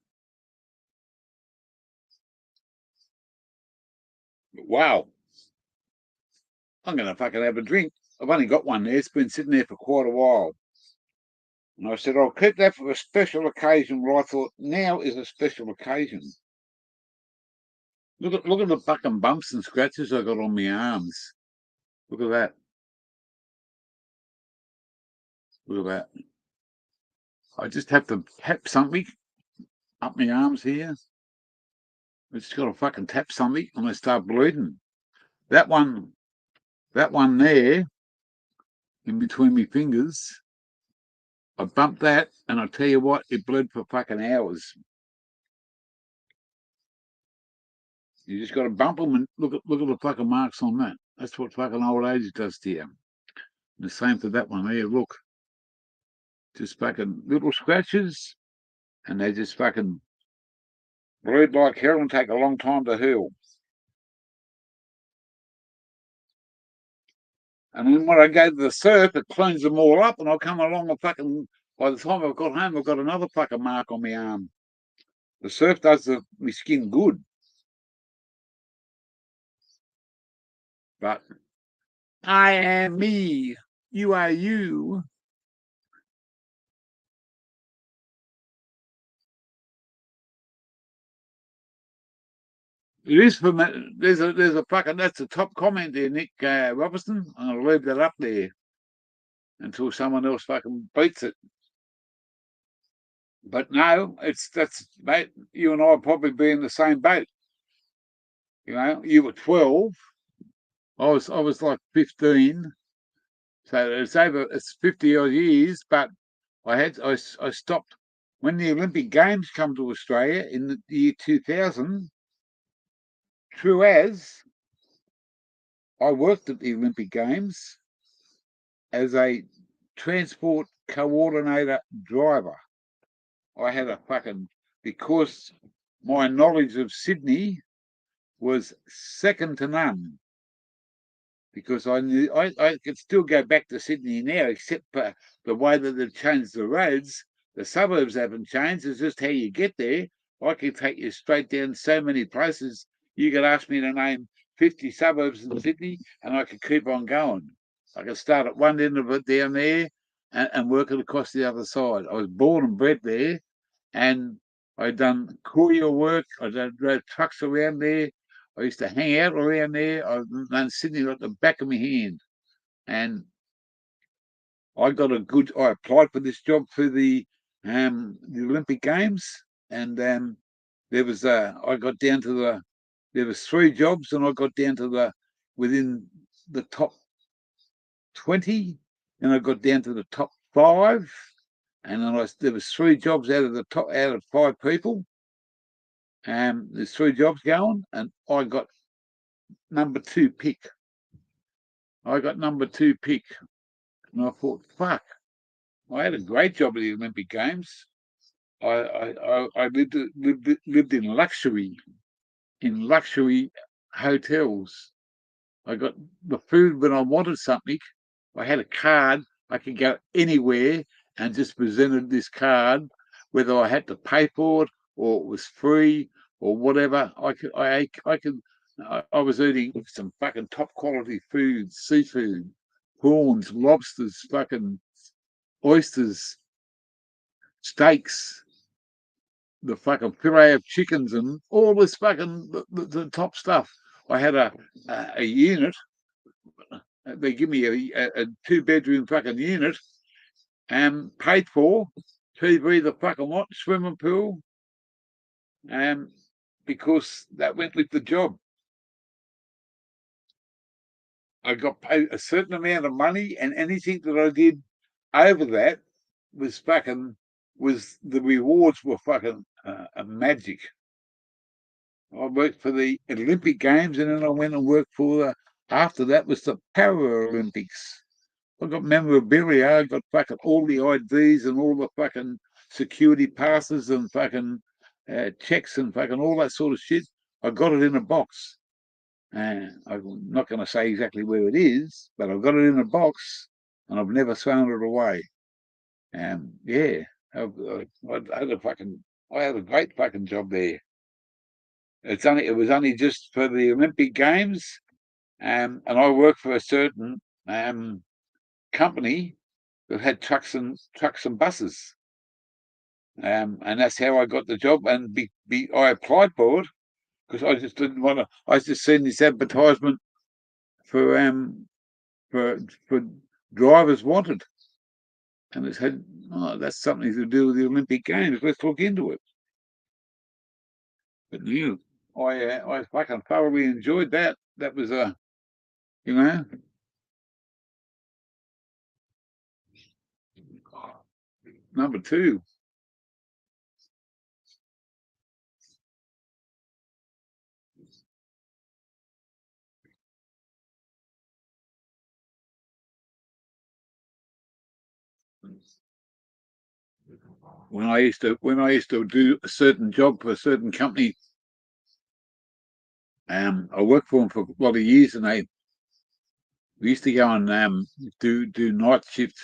Wow. I'm going to fucking have a drink. I've only got one there. It's been sitting there for quite a while. And I said, I'll keep that for a special occasion where I thought now is a special occasion. Look at the fucking bumps and scratches I got on my arms. Look at that. Look at that. I just have to tap something up my arms here. I just got to fucking tap something and I start bleeding. That one there in between my fingers, I bumped that and I tell you what, it bled for fucking hours. You just got to bump them and look at the fucking marks on that. That's what fucking old age does to you. And the same for that one there. Look, just fucking little scratches, and they just fucking bleed like hell and take a long time to heal. And then when I go to the surf, it cleans them all up, and I'll come along and fucking. By the time I've got home, I've got another fucking mark on my arm. The surf does my skin good. But I am me. You are you. It is from that. There's a fucking, that's the top comment there, Nick Robertson. I'm gonna leave that up there until someone else fucking beats it. But no, that's, mate. You and I will probably be in the same boat. You know, you were 12. I was like 15. So it's 50 odd years. But I stopped when the Olympic Games come to Australia in the year 2000. True as I worked at the Olympic Games as a transport coordinator driver. I had a fucking, because my knowledge of Sydney was second to none. Because I knew I could still go back to Sydney now, except for the way that they've changed the roads. The suburbs haven't changed. It's just how you get there. I could take you straight down so many places. You could ask me to name 50 suburbs in Sydney, and I could keep on going. I could start at one end of it down there and work it across the other side. I was born and bred there, and I'd done courier work. I drove trucks around there. I used to hang out around there. I've known Sydney like the back of my hand. And I applied for this job for the Olympic Games. And there was, I got down to there was 3 jobs, and I got down to within the top 20, and I got down to the top 5. And then there was 3 jobs out of 5 people. There's 3 jobs going, and I got number 2 pick. I got number 2 pick, and I thought, fuck, I had a great job at the Olympic Games. I lived in luxury hotels. I got the food when I wanted something. I had a card. I could go anywhere and just presented this card, whether I had to pay for it or it was free or whatever. I was eating some fucking top quality food, seafood, prawns, lobsters, fucking oysters, steaks, the fucking puree of chickens, and all this fucking the top stuff. I had a unit. They give me a 2-bedroom fucking unit, paid for, TV, the fucking lot, swimming pool, because that went with the job. I got paid a certain amount of money, and anything that I did over that was the rewards were fucking magic. I worked for the Olympic Games, and then I went and worked for after that was the Paralympics. I got memorabilia. I got fucking all the IDs and all the fucking security passes and fucking checks and fucking all that sort of shit. I got it in a box. I'm not going to say exactly where it is, but I've got it in a box, and I've never thrown it away. Yeah, I had a great fucking job there. It was only just for the Olympic Games, and I worked for a certain company that had trucks and buses, and that's how I got the job. And I applied for it because I just didn't want to. I just seen this advertisement for drivers wanted, and it said, "Oh, that's something to do with the Olympic Games. Let's look into it." But I fucking thoroughly enjoyed that. That was you know, number 2. When I used to do a certain job for a certain company, I worked for them for a lot of years, and we used to go and do night shift,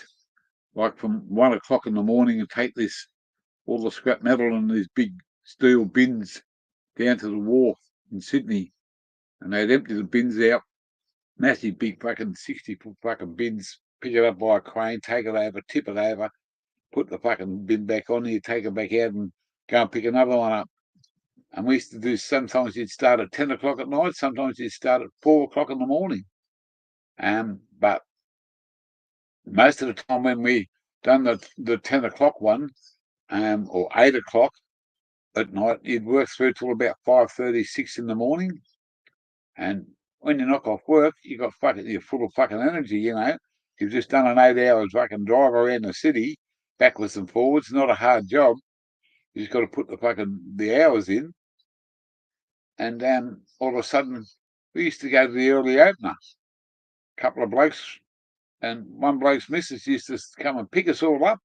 like from 1 o'clock in the morning, and take all the scrap metal in these big steel bins down to the wharf in Sydney, and they'd empty the bins out, massive big fucking 60-foot fucking bins, pick it up by a crane, take it over, tip it over, put the fucking bin back on there, take it back out, and go and pick another one up. And we used to do, sometimes you'd start at 10 o'clock at night, sometimes you'd start at 4 o'clock in the morning. But most of the time when we done the 10 o'clock one, or 8 o'clock at night, you'd work through till about 5:30, 6 in the morning. And when you knock off work, you're full of fucking energy, you know. You've just done an 8 hours fucking drive around the city, backwards and forwards. Not a hard job. You just got to put the hours in. And all of a sudden, we used to go to the early opener. A couple of blokes, and one bloke's missus used to come and pick us all up,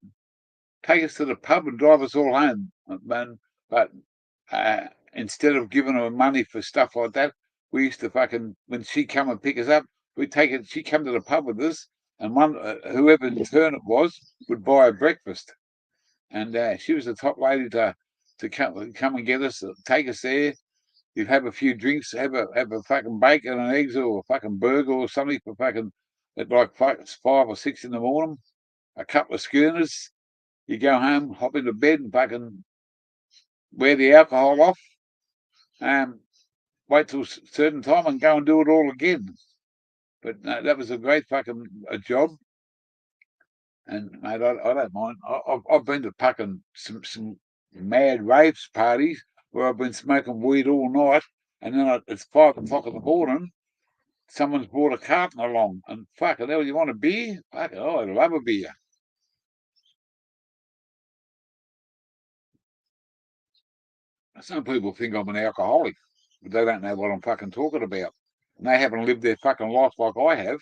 take us to the pub and drive us all home. But instead of giving her money for stuff like that, we used to when she come and pick us up, we'd take it. She'd come to the pub with us, and whoever in turn it was would buy her breakfast. And she was the top lady to come and get us, take us there. You'd have a few drinks, have a fucking bacon and eggs or a fucking burger or something for fucking at like 5 or 6 in the morning. A couple of schooners. You go home, hop into bed, and fucking wear the alcohol off. Wait till a certain time and go and do it all again. But no, that was a great fucking job. And mate, I don't mind. I've been to fucking some mad raves parties where I've been smoking weed all night, and then it's 5 o'clock in the morning. Someone's brought a carton along, and fucking hell, you want a beer? Fuck, oh, I love a beer. Some people think I'm an alcoholic, but they don't know what I'm fucking talking about. And they haven't lived their fucking life like I have,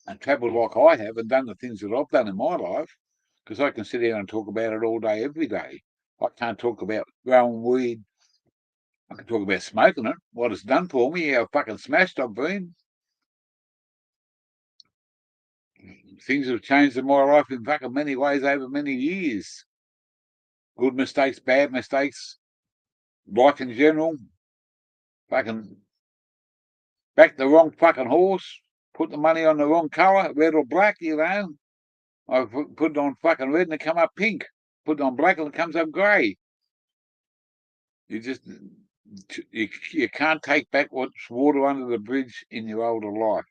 and travelled like I have, and done the things that I've done in my life. Because I can sit here and talk about it all day, every day. I can't talk about growing weed. I can talk about smoking it, what it's done for me, how fucking smashed I've been. Things have changed in my life in fucking many ways over many years. Good mistakes, bad mistakes, life in general. Fucking backed the wrong fucking horse, put the money on the wrong colour, red or black, you know. I put it on fucking red and it come up pink. Put it on black and it comes up grey. You can't take back what's water under the bridge in your older life.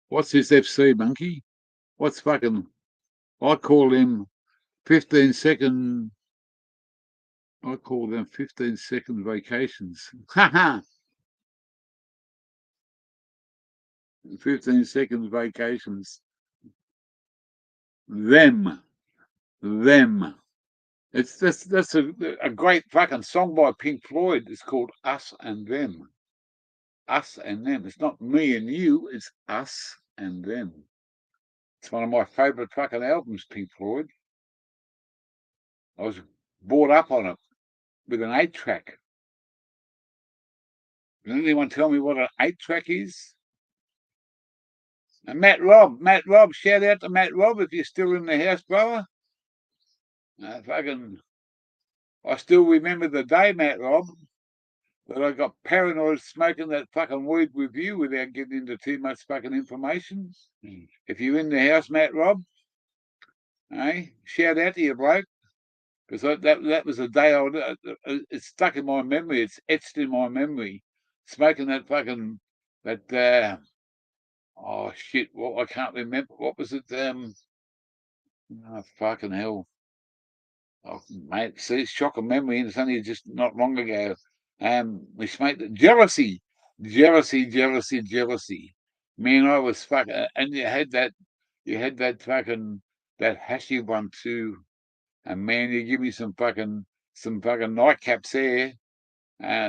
What's this FC monkey? What's fucking? I call them 15-second. I call them 15-second vacations. Ha ha! 15-second vacations. Them. That's a great fucking song by Pink Floyd. It's called Us and Them. Us and Them. It's not me and you. It's us and them. It's one of my favourite fucking albums, Pink Floyd. I was brought up on it with an 8-track. Can anyone tell me what an 8-track is? And Matt Robb, shout out to Matt Robb if you're still in the house, brother. I still remember the day, Matt Robb, that I got paranoid smoking that fucking weed with you without getting into too much fucking information. If you're in the house, Matt Robb, shout out to you, bloke. Because that was the day it's stuck in my memory. It's etched in my memory. Smoking that fucking oh shit! Well, I can't remember. What was it? Oh, fucking hell! Oh, mate, see, it's shocking memory, and it's only just not long ago. We smoked jealousy. Man, I was fucking, and you had that fucking that hashy one too. And man, you give me some fucking nightcaps there,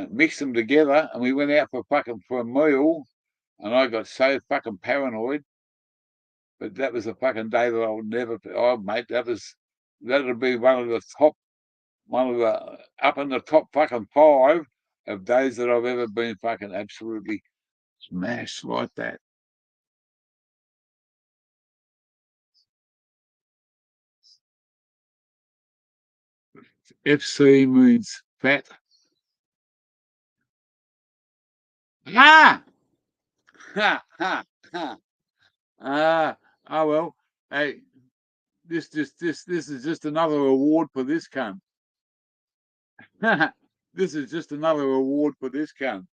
mix them together, and we went out for a meal, and I got so fucking paranoid. But that was a fucking day that I'll never. Oh, mate, that'll be one of the up in the top fucking 5 of days that I've ever been fucking absolutely smashed like that. FC means fat. Ah! Ha! Ha! Ha! Oh well. Hey, this is just another award for this cunt. This is just another award for this cunt.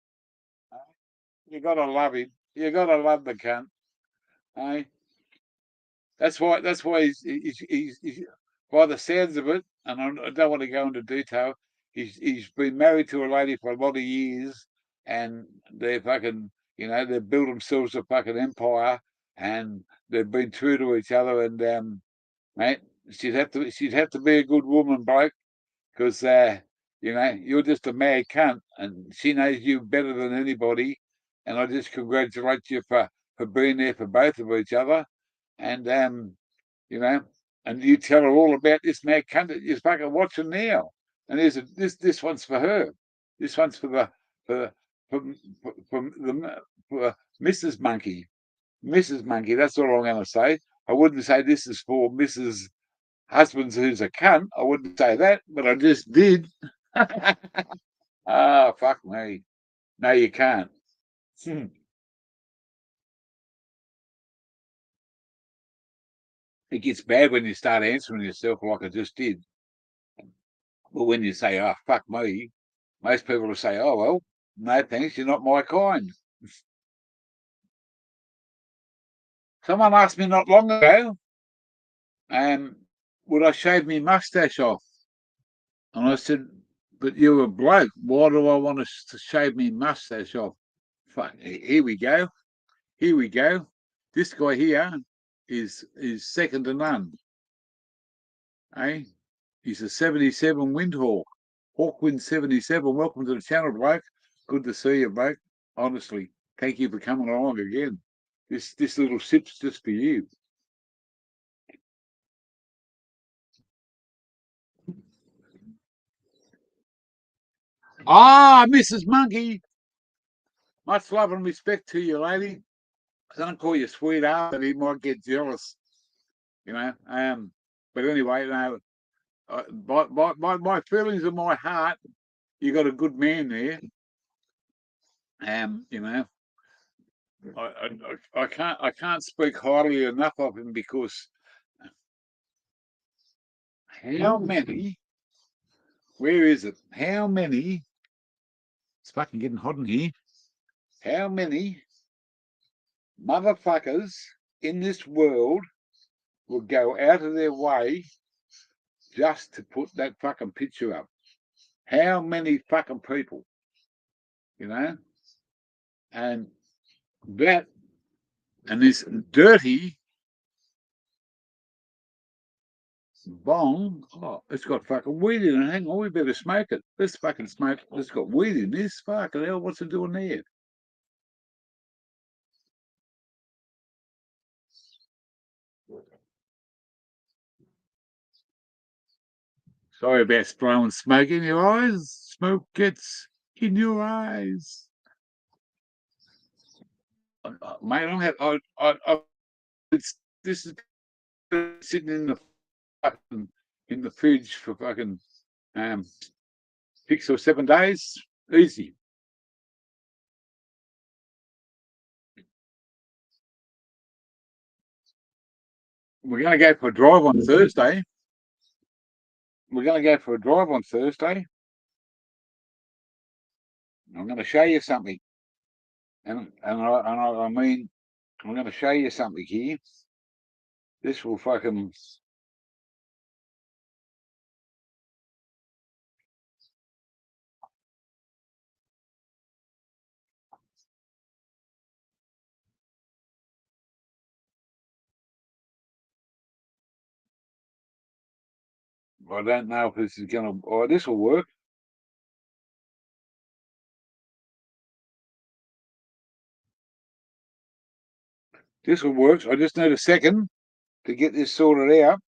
You gotta love him. You gotta love the cunt. Hey, that's why he's by the sounds of it, and I don't want to go into detail. He's been married to a lady for a lot of years, and they're fucking, they've built themselves a fucking empire, and they've been true to each other. And mate, she'd have to be a good woman, bloke, because you're just a mad cunt, and she knows you better than anybody. And I just congratulate you for being there for both of each other. And you know, and you tell her all about this mad cunt that you're fucking watching now. And this one's for her. This one's for the for for, for Mrs. Monkey. Mrs. Monkey. That's all I'm going to say. I wouldn't say this is for Mrs. Husbands who's a cunt. I wouldn't say that, but I just did. Ah, fuck me. No, you can't. Hmm. It gets bad when you start answering yourself like I just did. But when you say, oh, fuck me, most people will say, oh, well, no thanks, you're not my kind. Someone asked me not long ago, would I shave my mustache off? And I said, but you're a bloke. Why do I want to shave my mustache off? Fuck, here we go. Here we go. This guy here is second to none. Eh? He's a 77 Windhawk. Hawkwind 77. Welcome to the channel, bloke. Good to see you, bloke. Honestly, thank you for coming along again. This little sip's just for you. Ah, Mrs. Monkey. Much love and respect to you, lady. I don't call you sweetheart, but he might get jealous, you know. But anyway, my feelings in my heart, you got a good man there. You know, I can't speak highly enough of him, because how many? Where is it? How many? It's fucking getting hot in here. How many motherfuckers in this world will go out of their way just to put that fucking picture up? How many fucking people? You know, and that and this dirty bong. Oh, it's got fucking weed in it. Hang on, we better smoke it. Let's fucking smoke it. It's got weed in this. Fucking hell, what's it doing there? Sorry about blowing smoke in your eyes. Smoke gets in your eyes. Mate, I have. This is sitting in the fridge for fucking 6 or 7 days. Easy. We're going to go for a drive on Thursday. We're going to go for a drive on Thursday. I'm going to show you something, I mean, I'm going to show you something here. This will fucking. I don't know if this is going to. Oh, this will work. This will work. I just need a second to get this sorted out.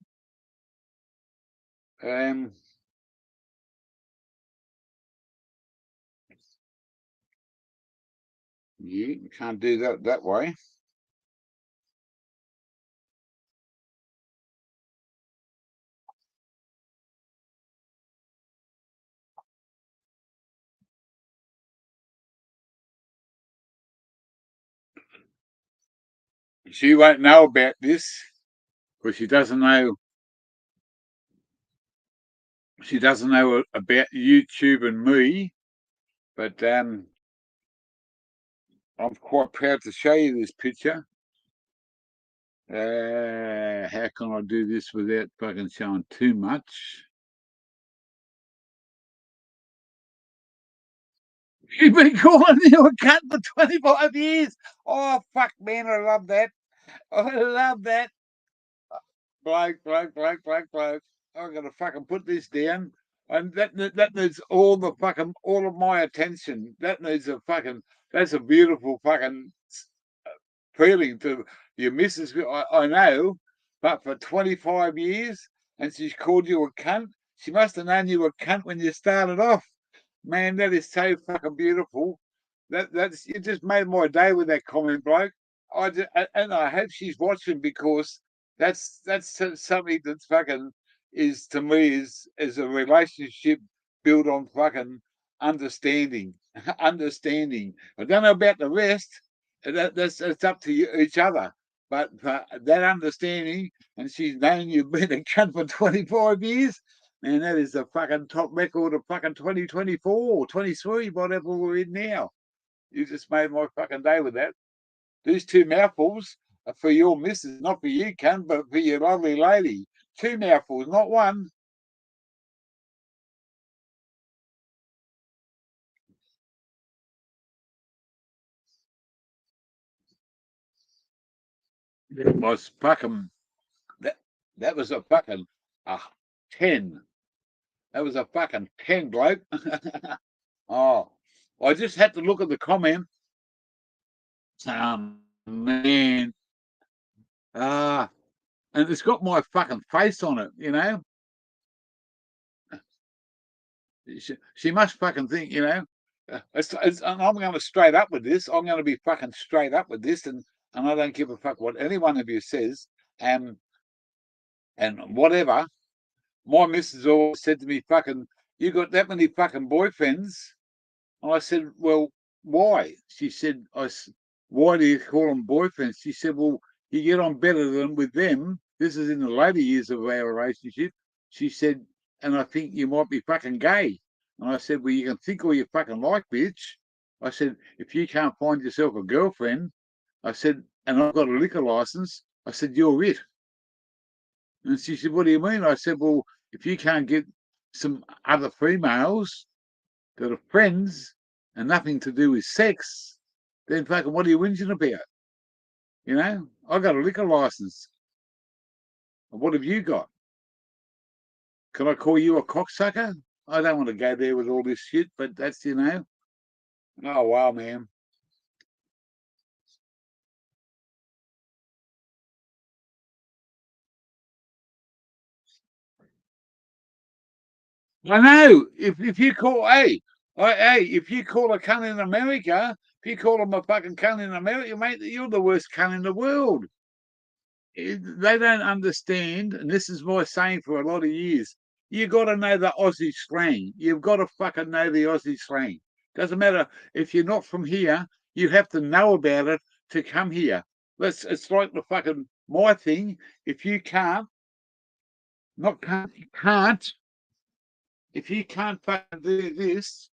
You can't do that way. she won't know about this because she doesn't know. She doesn't know about YouTube and me, but I'm quite proud to show you this picture. How can I do this without fucking showing too much? You've been calling you a cunt for 25 years. Oh, fuck, man, I love that. I love that. Bloke. I'm going to fucking put this down. And that needs all of my attention. That needs that's a beautiful fucking feeling to your missus. I know, but for 25 years, and she's called you a cunt. She must have known you were a cunt when you started off. Man, that is so fucking beautiful. That's you just made my day with that comment, bloke. And I hope she's watching because that's something that's fucking is to me is a relationship built on fucking understanding, understanding. I don't know about the rest. That's it's up to each other. But that understanding, and she's known you've been a cunt for 25 years, man, that is the fucking top record of fucking 2024 or 23, whatever we're in now. You just made my fucking day with that. These two mouthfuls are for your missus, not for you, cunt, but for your lovely lady. Two mouthfuls, not one. It was fucking that. That was a fucking 10. That was a fucking 10, bloke. Oh, I just had to look at the comment. Man. And it's got my fucking face on it, you know. She must fucking think, you know. And I'm going to straight up with this. I'm going to be fucking straight up with this, and I don't give a fuck what any one of you says. And whatever. My missus always said to me, "Fucking, you got that many fucking boyfriends?" And I said, "Well, why?" She said, "Why do you call them boyfriends?" She said, "Well, you get on better than with them. This is in the later years of our relationship." She said, "And I think you might be fucking gay." And I said, "Well, you can think all you fucking like, bitch." I said, "If you can't find yourself a girlfriend," I said, "and I've got a liquor license," I said, "you're it." And she said, "What do you mean?" I said, "Well, if you can't get some other females that are friends and nothing to do with sex, then fucking what are you whinging about? You know, I got a liquor license. What have you got? Can I call you a cocksucker? I don't want to go there with all this shit, but that's, you know. Oh, wow, man. I know. If you call, if you call a cunt in America, if you call them a fucking cunt in America, mate, you're the worst cunt in the world. They don't understand, and this is my saying for a lot of years. You got to know the Aussie slang. You've got to fucking know the Aussie slang. Doesn't matter if you're not from here. You have to know about it to come here. It's like the fucking my thing. If you can't, not can't. If you can't fucking do this,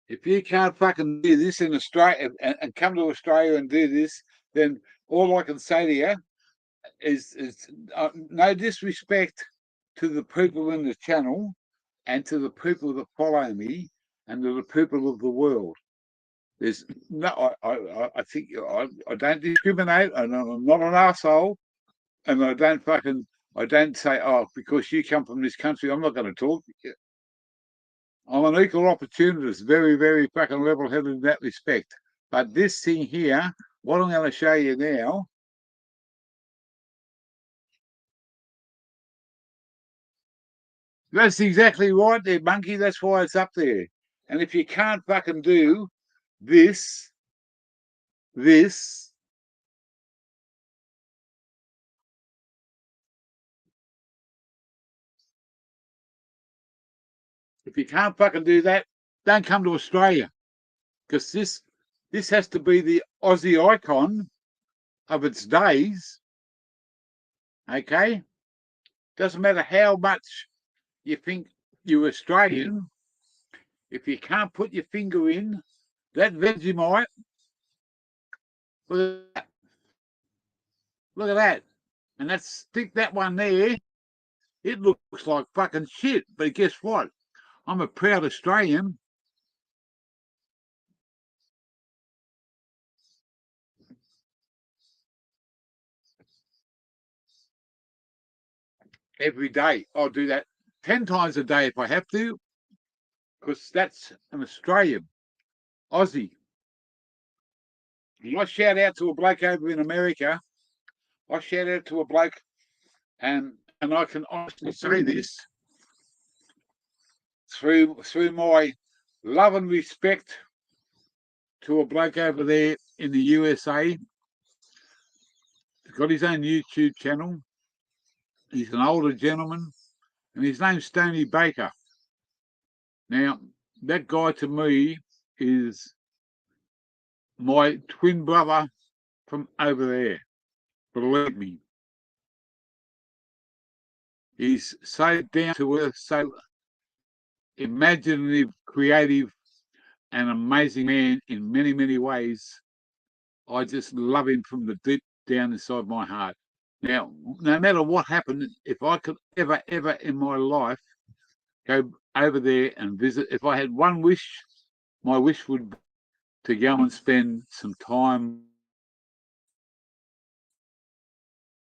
if you can't fucking do this in Australia and come to Australia and do this, then all I can say to you is no disrespect to the people in the channel and to the people that follow me and to the people of the world. There's no, I think I don't discriminate, and I'm not an asshole, and I don't say, oh, because you come from this country, I'm not going to talk. I'm an equal opportunist, very, very fucking level-headed in that respect. But this thing here, what I'm going to show you now, that's exactly right there, monkey. That's why it's up there. And if you can't fucking do this, If you can't fucking do that, don't come to Australia. Because this has to be the Aussie icon of its days. Okay? Doesn't matter how much you think you're Australian, if you can't put your finger in that Vegemite, look at that. Look at that. And that's stick that one there. It looks like fucking shit. But guess what? I'm a proud Australian. Every day. I'll do that 10 times a day if I have to, because that's an Australian, Aussie. I shout out to a bloke over in America. I shout out to a bloke, and I can honestly say this through my love and respect to a bloke over there in the USA. He's got his own YouTube channel. He's an older gentleman, and his name's Stoney Baker. Now, that guy to me is my twin brother from over there. Believe me. He's so down to earth, so imaginative, creative, and amazing man in many, many ways. I just love him from the deep down inside my heart. Now, no matter what happened, if I could ever in my life go over there and visit, if I had one wish, my wish would be to go and spend some time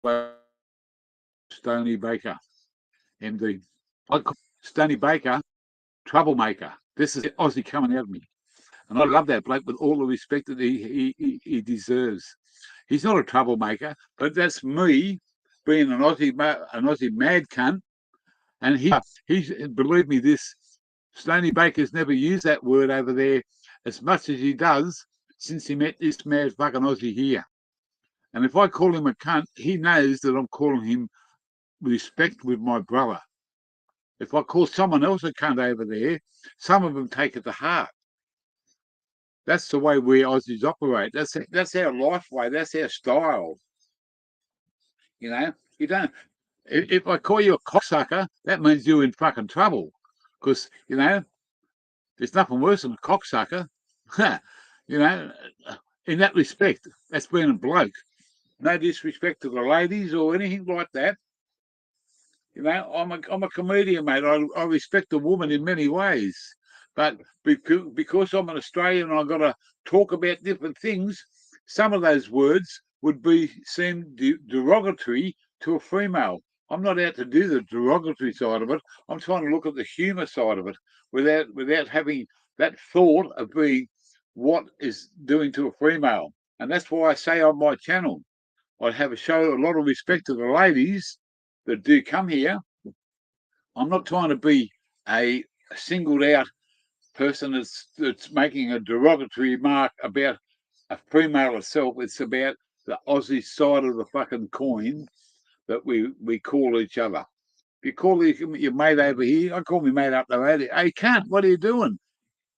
with Stoney Baker, MD. I call Stoney Baker troublemaker. This is Aussie coming out of me. And I love that bloke with all the respect that he deserves. He's not a troublemaker, but that's me being an Aussie mad cunt. And he's believe me, this Stoney Baker's never used that word over there as much as he does since he met this mad fucking Aussie here. And if I call him a cunt, he knows that I'm calling him respect with my brother. If I call someone else a cunt over there, some of them take it to heart. That's the way we Aussies operate. That's our life way. That's our style. You know, you don't. If I call you a cocksucker, that means you're in fucking trouble. Because, you know, there's nothing worse than a cocksucker. You know, in that respect, that's being a bloke. No disrespect to the ladies or anything like that. You know, I'm a comedian, mate. I respect a woman in many ways. But because I'm an Australian and I've got to talk about different things, some of those words would seem derogatory to a female. I'm not out to do the derogatory side of it. I'm trying to look at the humour side of it without having that thought of being what is doing to a female. And that's why I say on my channel, I have show a lot of respect to the ladies that do come here. I'm not trying to be a singled out person that's making a derogatory remark about a female itself. It's about the Aussie side of the fucking coin that we call each other. If you call your mate over here, I call my mate up the road. Hey, cunt, what are you doing?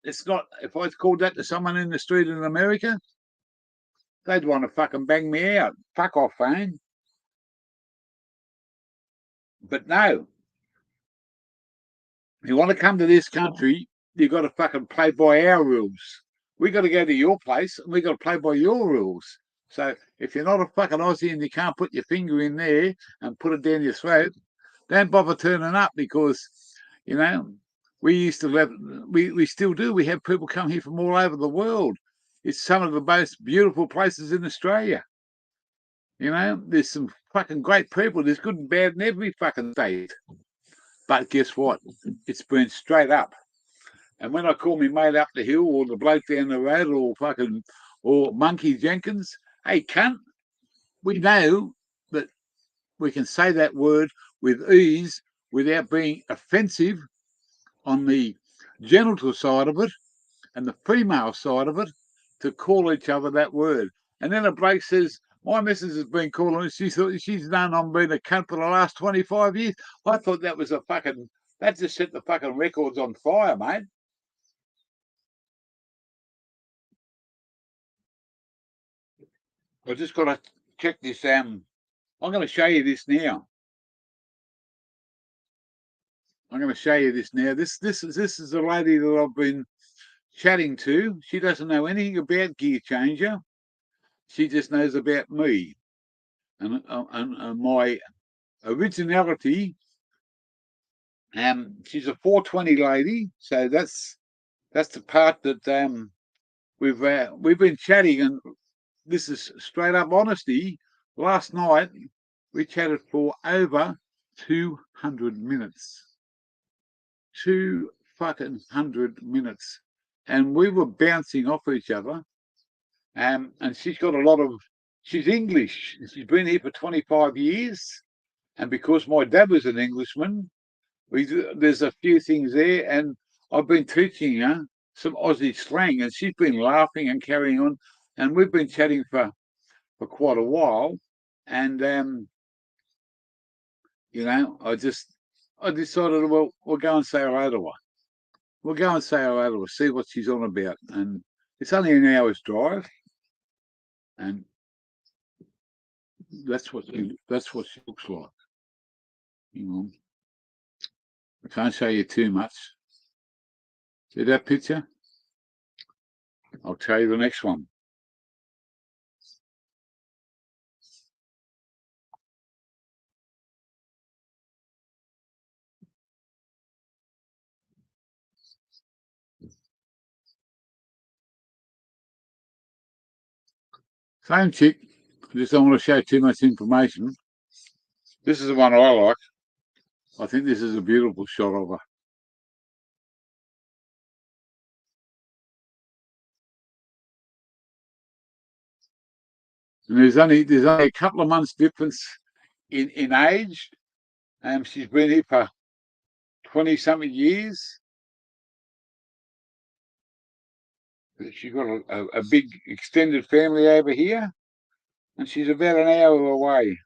It's not. If I called that to someone in the street in America, they'd want to fucking bang me out. Fuck off, phone. But no, if you want to come to this country, you've got to fucking play by our rules. We got to go to your place and we got to play by your rules. So if you're not a fucking Aussie and you can't put your finger in there and put it down your throat, don't bother turning up, because, you know, we used to have, we still do. We have people come here from all over the world. It's some of the most beautiful places in Australia. You know, there's some fucking great people. There's good and bad in every fucking state. But guess what? It's been straight up. And when I call me mate up the hill or the bloke down the road or Monkey Jenkins, hey, cunt, we know that we can say that word with ease without being offensive on the genital side of it and the female side of it, to call each other that word. And then a bloke says, my missus has been calling, she thought she's known I'm being a cunt for the last 25 years. I thought that was That just set the fucking records on fire, mate. I just got to check this. I'm going to show you this now. I'm going to show you this now. This is a lady that I've been chatting to. She doesn't know anything about Gear Changer. She just knows about me and my originality. She's a 420 lady, so that's the part that we've been chatting, and this is straight up honesty. Last night we chatted for over 200 minutes. 200 minutes, and we were bouncing off each other. And she's got a lot of. She's English. She's been here for 25 years, and because my dad was an Englishman, there's a few things there, and I've been teaching her some Aussie slang, and she's been laughing and carrying on, and we've been chatting for quite a while, and I decided, well, we'll go and say hello to her. We'll go and say hello to her, see what she's on about, and it's only an hour's drive, and that's what she looks like. I can't show you too much. See that picture? I'll tell you the next one. Same chick. I just don't want to show too much information. This is the one I like. I think this is a beautiful shot of her. And there's only a couple of months difference in age. She's been here for 20-something years. She's got a big extended family over here, and she's about an hour away.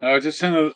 I just sent a.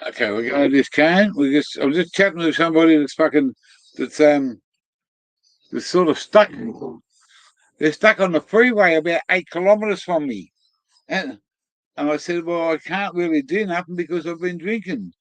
Okay, we're going to this can. I'm just chatting with somebody that's that's sort of stuck. They're stuck on the freeway about 8 kilometres from me, and I said, well, I can't really do nothing because I've been drinking.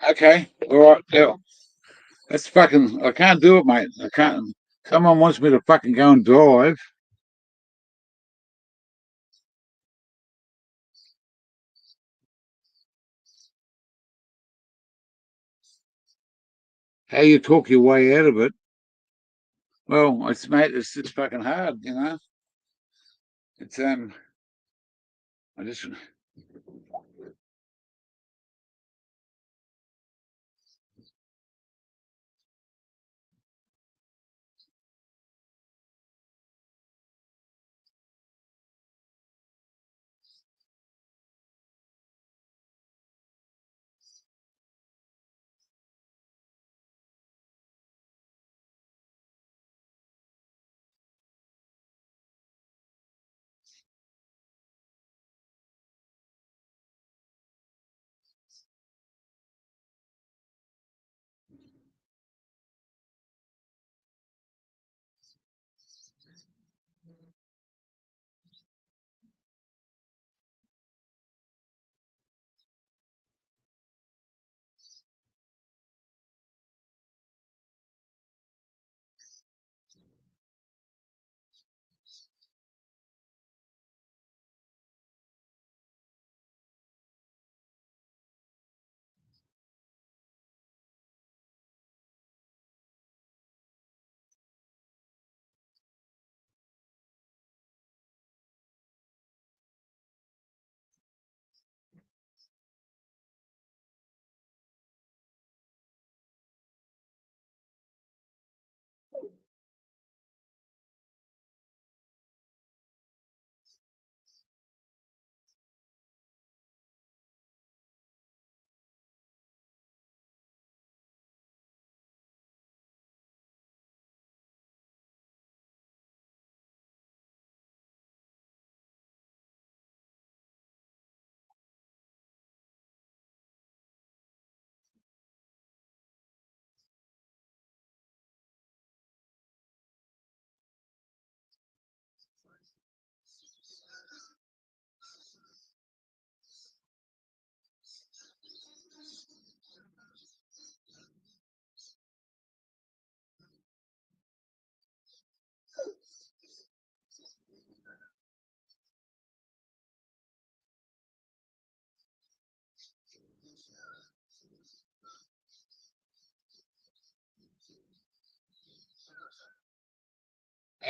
Okay, all right. Yeah, that's fucking. I can't do it, mate. I can't. Someone wants me to fucking go and drive. How you talk your way out of it? Well, it's mate. It's just fucking hard, you know. It's I just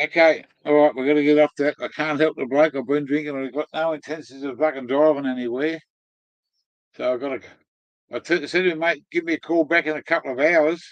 okay. All right, we're gonna get off that. I can't help the bloke. I've been drinking. I've got no intentions of fucking driving anywhere. So I've got to. Said to him, mate, give me a call back in a couple of hours.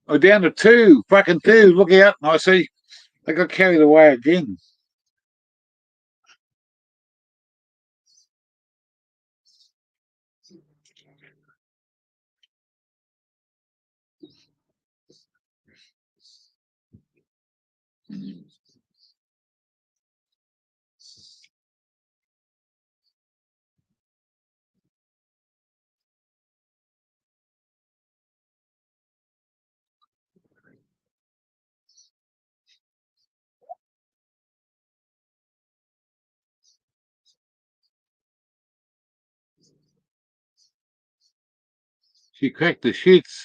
We're down to two, fucking two. Look out! I see. They got carried away again. She cracked the shits.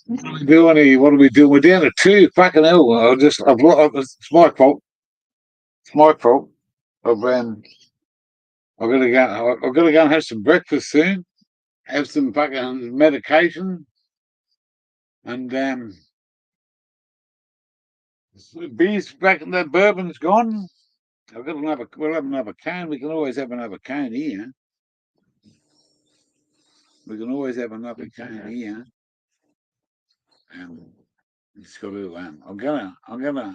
What are we doing here? What are we doing? We're down to two. Fucking hell. It's my fault. It's my fault. I've, I've got to go and have some breakfast soon. Have some fucking medication. And, the beer's back and the bourbon's gone. We'll have another cane. We can always have another cane here. We can always have another cane here. It's got to, I'm gonna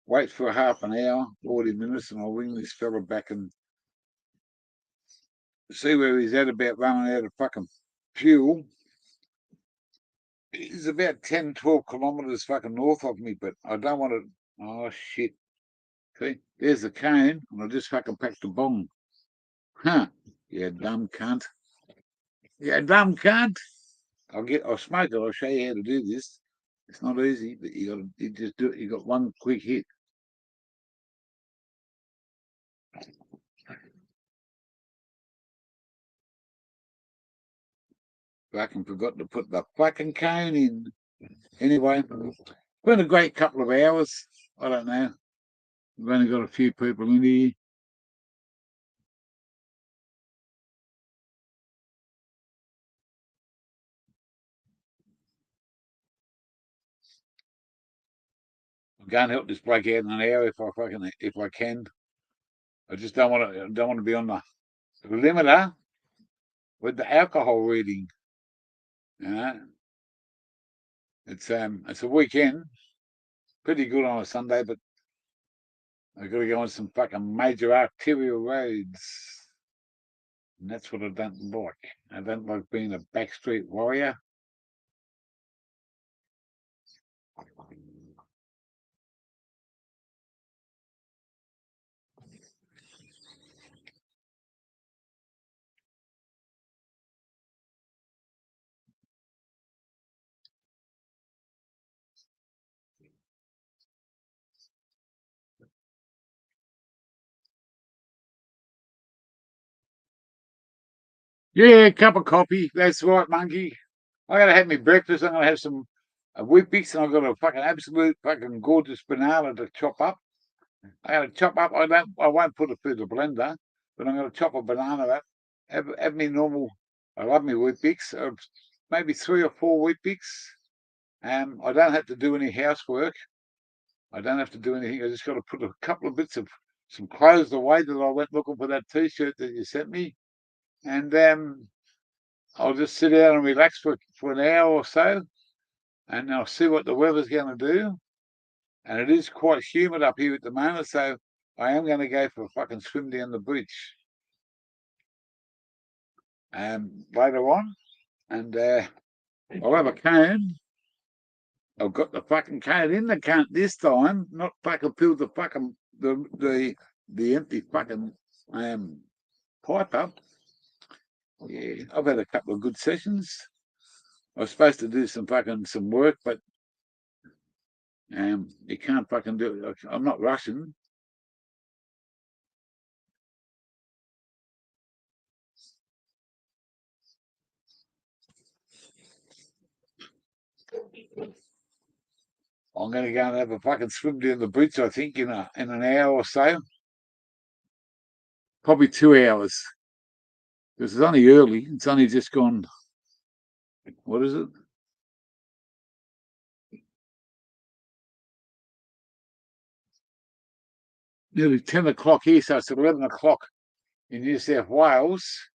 wait for half an hour, 40 minutes, and I'll ring this fella back and see where he's at about running out of fucking fuel. He's about 10, 12 kilometres fucking north of me, but I don't want to. Oh, shit. See, there's the cane, and I just fucking packed the bong. Huh. You dumb cunt. You dumb cunt. I'll smoke it. I'll show you how to do this. It's not easy, but you just do it. You got one quick hit. Fucking forgot to put the fucking cane in. Anyway, it's been a great couple of hours. I don't know. We've only got a few people in here. I'll go and help this bloke out in an hour if I can. I just don't want to be on the limiter with the alcohol reading. You know, it's a weekend, pretty good on a Sunday, but I've got to go on some fucking major arterial roads, and that's what I don't like. I don't like being a backstreet warrior. Yeah, cup of coffee. That's right, monkey. I gotta have my breakfast. I'm gonna have some a Weet-Bix, and I've got a fucking absolute fucking gorgeous banana to chop up. I got to chop up. I won't put it through the blender, but I'm going to chop a banana up. Have me normal. I love me Weet-Bix. Maybe 3 or 4 Weet-Bix. I don't have to do any housework. I don't have to do anything. I just got to put a couple of bits of some clothes away that I went looking for that T-shirt that you sent me, and I'll just sit down and relax for an hour or so, and I'll see what the weather's going to do. And it is quite humid up here at the moment, so I am going to go for a fucking swim down the beach later on, and I'll have a cone. I've got the fucking cone in the cone this time, not fucking filled the fucking the empty fucking pipe up. Yeah, I've had a couple of good sessions. I was supposed to do some work, but you can't fucking do it. I'm not rushing. I'm going to go and have a fucking swim down the beach, I think, in an hour or so. Probably 2 hours. Because it's only early. It's only just gone, what is it? Nearly 10 o'clock here, so it's 11 o'clock in New South Wales.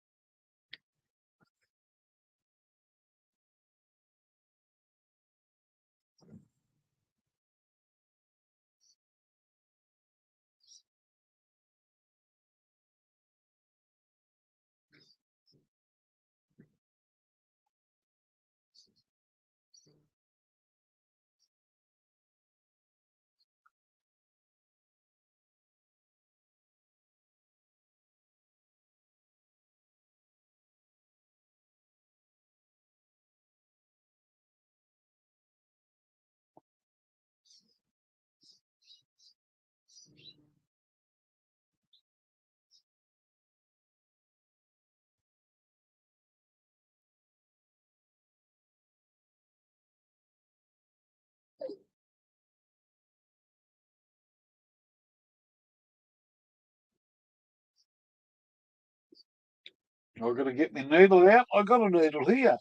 I've got to get my needle out. I've got a needle here.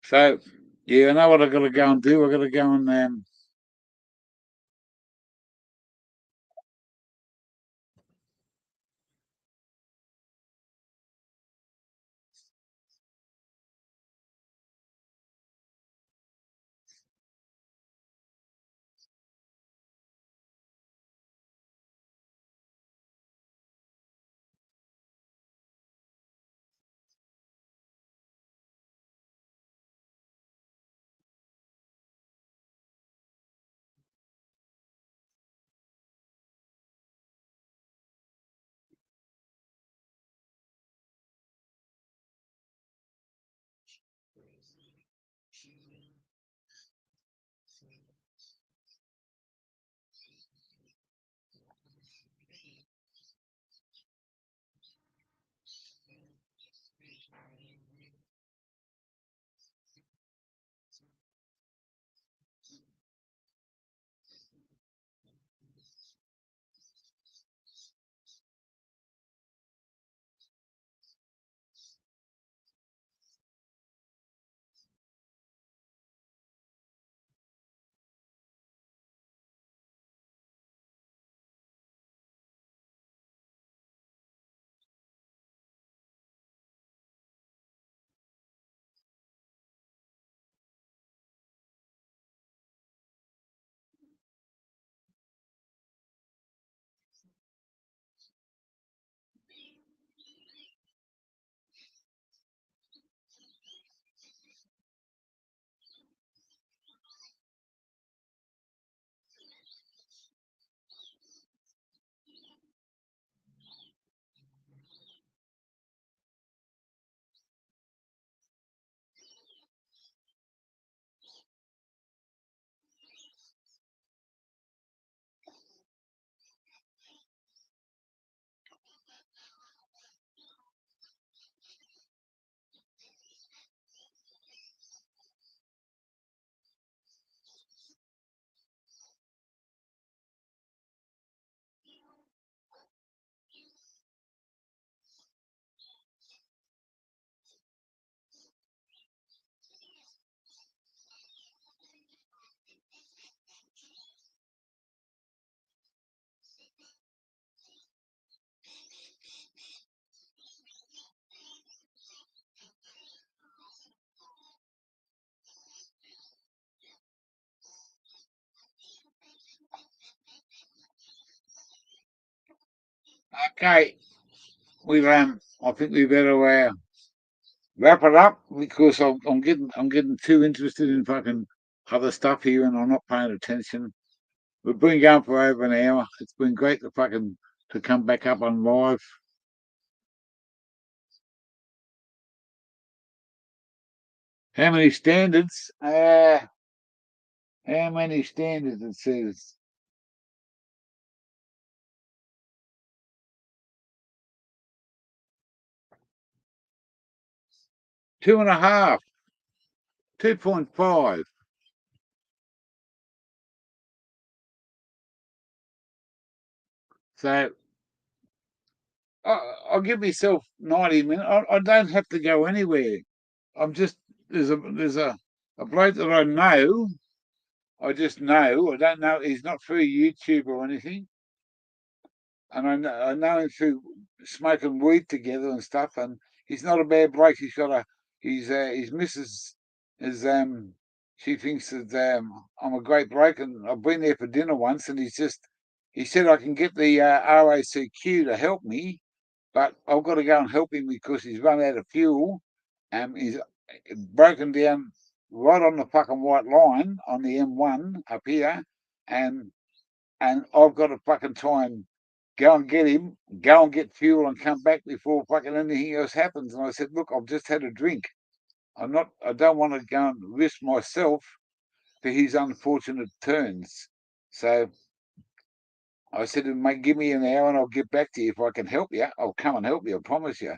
So, yeah, I know what I've got to go and do. I've got to go and Okay, I think we better wrap it up because I'm getting too interested in fucking other stuff here, and I'm not paying attention. We've been going for over an hour. It's been great to come back up on live. How many standards? How many standards? It says 2.5, 2.5. So I'll give myself 90 minutes. I don't have to go anywhere. I'm just there's a bloke that I know. I just know. I don't know. He's not through YouTube or anything, and I know him through smoking weed together and stuff. And he's not a bad bloke. His missus is she thinks that I'm a great bloke, and I've been there for dinner once, and he said I can get the RACQ to help me, but I've got to go and help him because he's run out of fuel. He's broken down right on the fucking white line on the M1 up here, and I've got to fucking try and go and get him, go and get fuel, and come back before fucking anything else happens. And I said, look, I've just had a drink. I don't want to go and risk myself for his unfortunate turns. So I said, mate, give me an hour and I'll get back to you if I can help you. I'll come and help you, I promise you.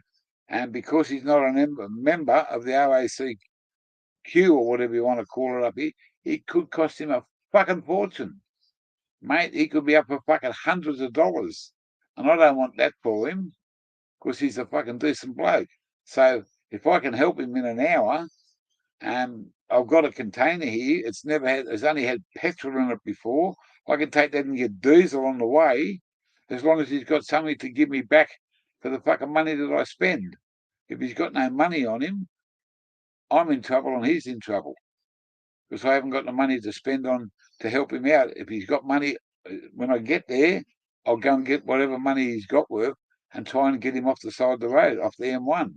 And because he's not a member of the RACQ or whatever you want to call it up here, it could cost him a fucking fortune. Mate, he could be up for fucking hundreds of dollars. And I don't want that for him because he's a fucking decent bloke. So if I can help him in an hour, I've got a container here. It's only had petrol in it before. I can take that and get diesel on the way, as long as he's got something to give me back for the fucking money that I spend. If he's got no money on him, I'm in trouble and he's in trouble because I haven't got the money to spend on to help him out. If he's got money, when I get there, I'll go and get whatever money he's got worth and try and get him off the side of the road, off the M1.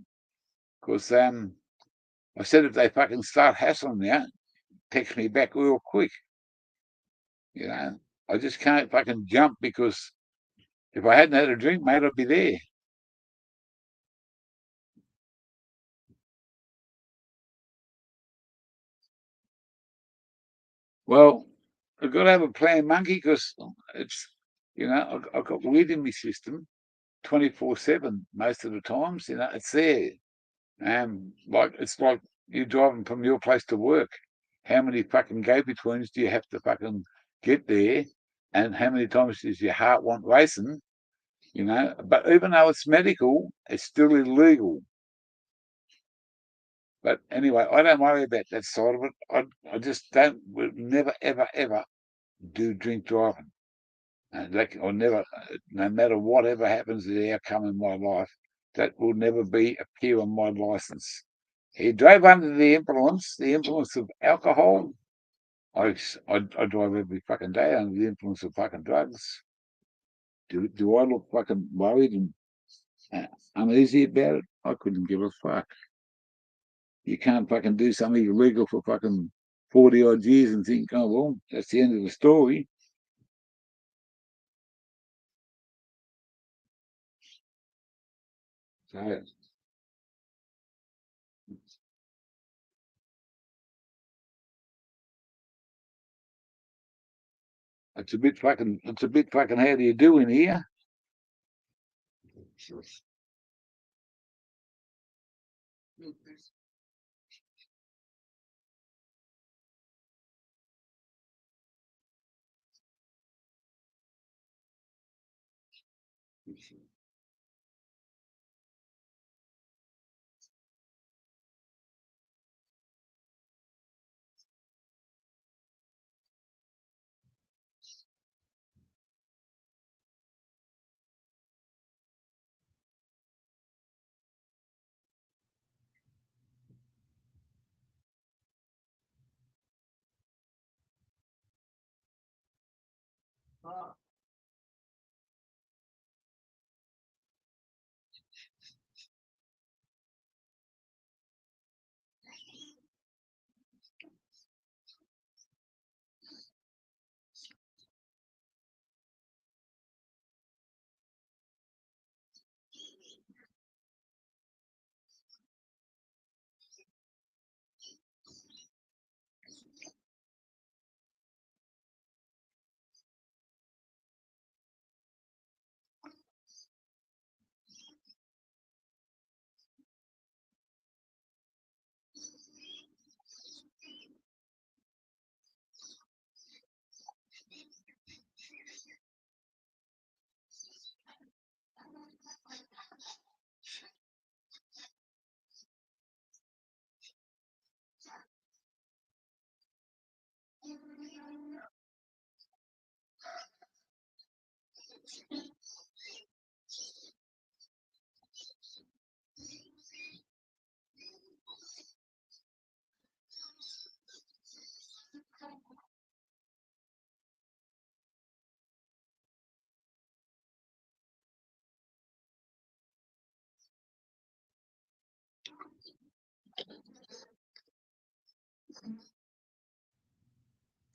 Because I said if they fucking start hassling now, text me back real quick. You know, I just can't fucking jump because if I hadn't had a drink, mate, I'd be there. Well, I've got to have a plan, monkey, because it's, I've got weed in my system 24/7 most of the times. It's there. It's like you're driving from your place to work. How many fucking go-betweens do you have to fucking get there? And how many times does your heart want racing? But even though it's medical, it's still illegal. But anyway, I don't worry about that side of it. I just don't, will never, ever, ever do drink driving. And I'll never, no matter whatever happens to the outcome in my life, that will never appear on my license. He drove under the influence of alcohol. I drive every fucking day under the influence of fucking drugs. Do I look fucking worried and uneasy about it? I couldn't give a fuck. You can't fucking do something illegal for fucking 40 odd years and think, oh, well, that's the end of the story. So it's a bit fucking, how do you do in here?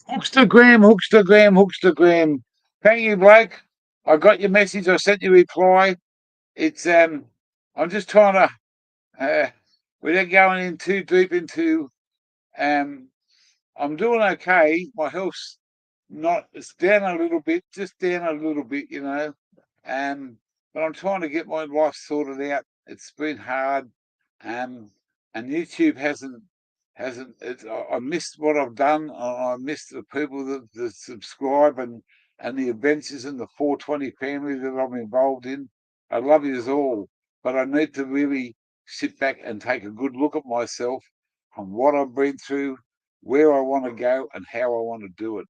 Hookstagram, Hookstagram, Hookstagram. Thank you, Blake. I got your message. I sent you a reply. It's I'm just trying to without going in too deep into um I'm doing okay. My health's not it's down a little bit, just down a little bit, you know. But I'm trying to get my life sorted out. It's been hard. And YouTube hasn't I missed what I've done. I missed the people that subscribe and the adventures in the 420 family that I'm involved in. I love you all, but I need to really sit back and take a good look at myself and what I've been through, where I want to go, and how I want to do it.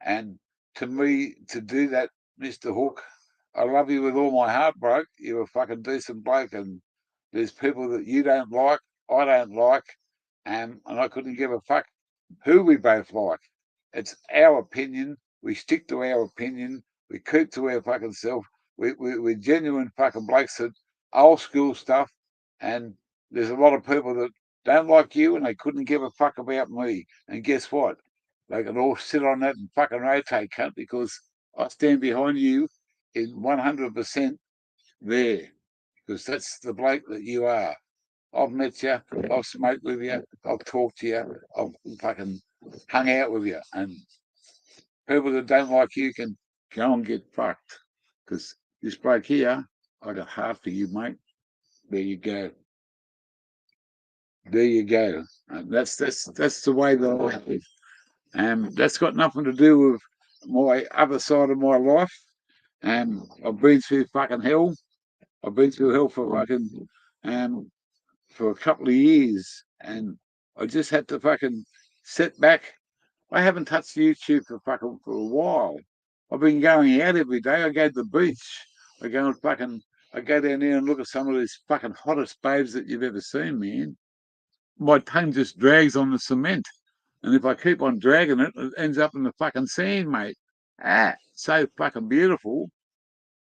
And to me, to do that, Mr. Hook, I love you with all my heart, bro. You're a fucking decent bloke, and there's people that you don't like, I don't like, and I couldn't give a fuck who we both like. It's our opinion. We stick to our opinion. We keep to our fucking self. We're genuine fucking blokes that old school stuff, and there's a lot of people that don't like you, and they couldn't give a fuck about me. And guess what? They can all sit on that and fucking rotate, cunt, because I stand behind you in 100% there, because that's the bloke that you are. I've met you, I've smoked with you, I've talked to you, I've fucking hung out with you, and people that don't like you can go and get fucked. Because this bloke here, I got heart for you, mate. There you go. There you go. And that's the way that I live. And that's got nothing to do with my other side of my life. And I've been through fucking hell. I've been through hell for fucking for a couple of years, and I just had to fucking sit back. I haven't touched YouTube for a while. I've been going out every day. I go to the beach. I go and fucking I go down there and look at some of these fucking hottest babes that you've ever seen, man. My tongue just drags on the cement. And if I keep on dragging it, it ends up in the fucking sand, mate. So fucking beautiful.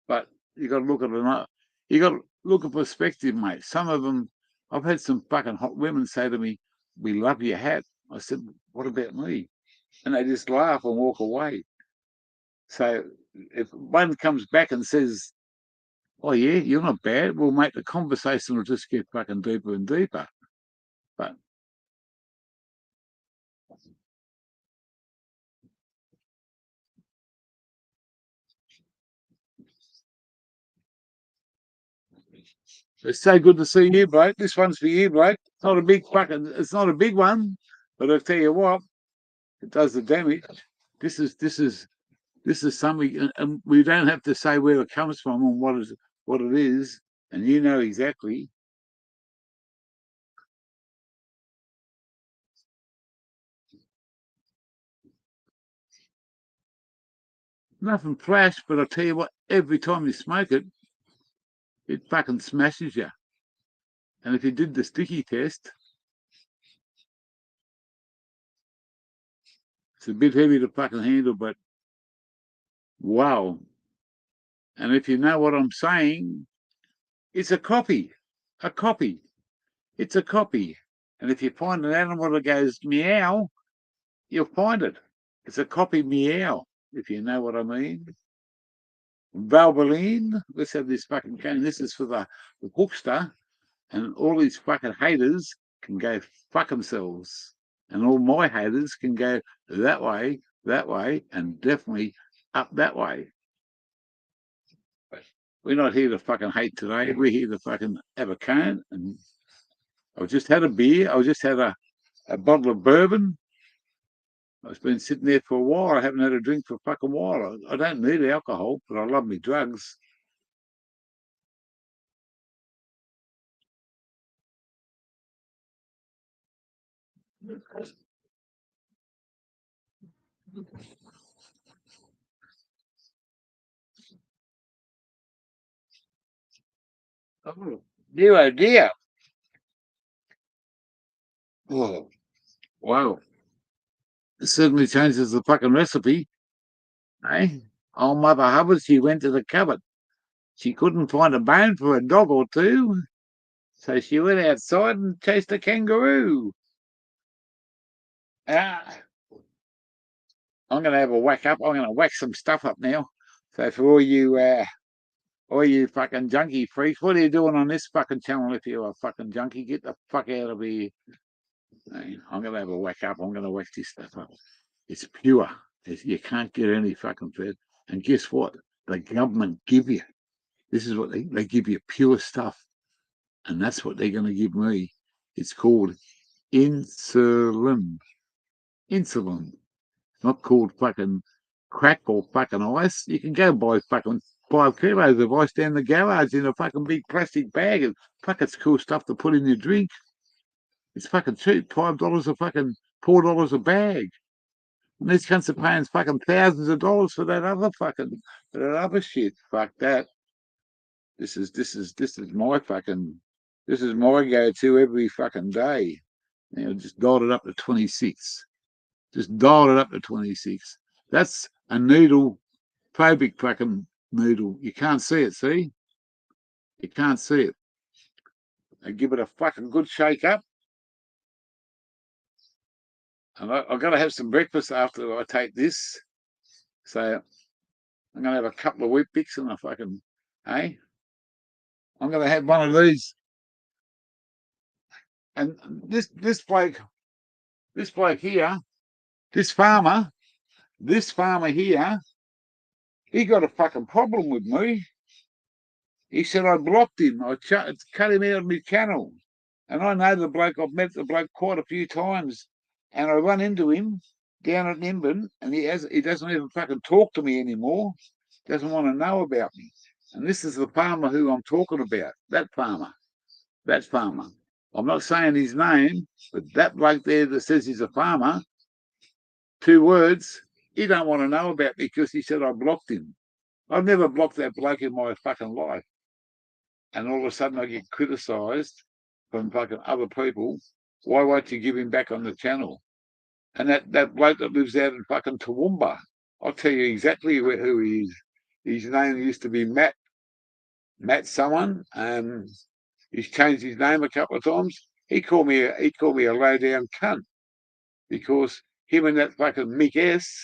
But you got to look at it. You got to look at perspective, mate. Some of them, I've had some fucking hot women say to me, "We love your hat." I said, "What about me?" And they just laugh and walk away. So if one comes back and says, "Oh yeah, you're not bad," well, mate, the conversation will just get fucking deeper and deeper. But it's so good to see you, bloke. This one's for you, bloke. It's not a big one, but I tell you what, it does the damage. This is this is this is something, and we don't have to say where it comes from and what it is, and you know exactly. Nothing flash, but I tell you what, every time you smoke it, it fucking smashes you. And if you did the sticky test, it's a bit heavy to fucking handle, but wow. And if you know what I'm saying, it's a copy. A copy. It's a copy. And if you find an animal that goes meow, you'll find it. It's a copy meow, if you know what I mean. Valvoline, let's have this fucking cane. This is for the hookster, and all these fucking haters can go fuck themselves. And all my haters can go that way, and definitely up that way. We're not here to fucking hate today. We're here to fucking have a cane. And I've just had a beer. I just had a bottle of bourbon. I've been sitting there for a while. I haven't had a drink for a fucking while. I don't need alcohol, but I love me drugs. Oh, dear, oh dear. Oh, wow. It certainly changes the fucking recipe, eh? Old Mother Hubbard, she went to the cupboard. She couldn't find a bone for a dog or two, so she went outside and chased a kangaroo. Ah, I'm going to have a whack up. I'm going to whack some stuff up now. So for all you fucking junkie freaks, what are you doing on this fucking channel if you're a fucking junkie? Get the fuck out of here. I'm going to have a whack up. I'm going to whack this stuff up. It's pure. You can't get any fucking fed. And guess what? The government give you. This is what they give you, pure stuff. And that's what they're going to give me. It's called insulin. Insulin. Not called fucking crack or fucking ice. You can go buy fucking 5 kilos of ice down the garage in a fucking big plastic bag. And fuck, it's cool stuff to put in your drink. It's fucking cheap. $5 a fucking $4 a bag. And these cunts are paying fucking thousands of dollars for that other shit. Fuck that. This is my fucking, this is my go-to every fucking day. You know, just dialed it up to 26. Just dialed it up to 26. That's a needle, phobic fucking needle. You can't see it, see? You can't see it. I give it a fucking good shake up. And I've got to have some breakfast after I take this. So I'm going to have a couple of wheat bix and a fucking, hey? I'm going to have one of these. And this bloke here, this farmer here, he got a fucking problem with me. He said I blocked him. I cut him out of my channel. And I know the bloke. I've met the bloke quite a few times. And I run into him down at Nimbin, and he doesn't even fucking talk to me anymore. Doesn't want to know about me. And this is the farmer who I'm talking about. That farmer. I'm not saying his name, but that bloke there that says he's a farmer, 2 words, he don't want to know about me because he said I blocked him. I've never blocked that bloke in my fucking life. And all of a sudden I get criticised from fucking other people. Why won't you give him back on the channel? And that bloke that lives out in fucking Toowoomba, I'll tell you exactly who he is. His name used to be Matt someone. He's changed his name a couple of times. He called me a low down cunt because him and that fucking Mick S,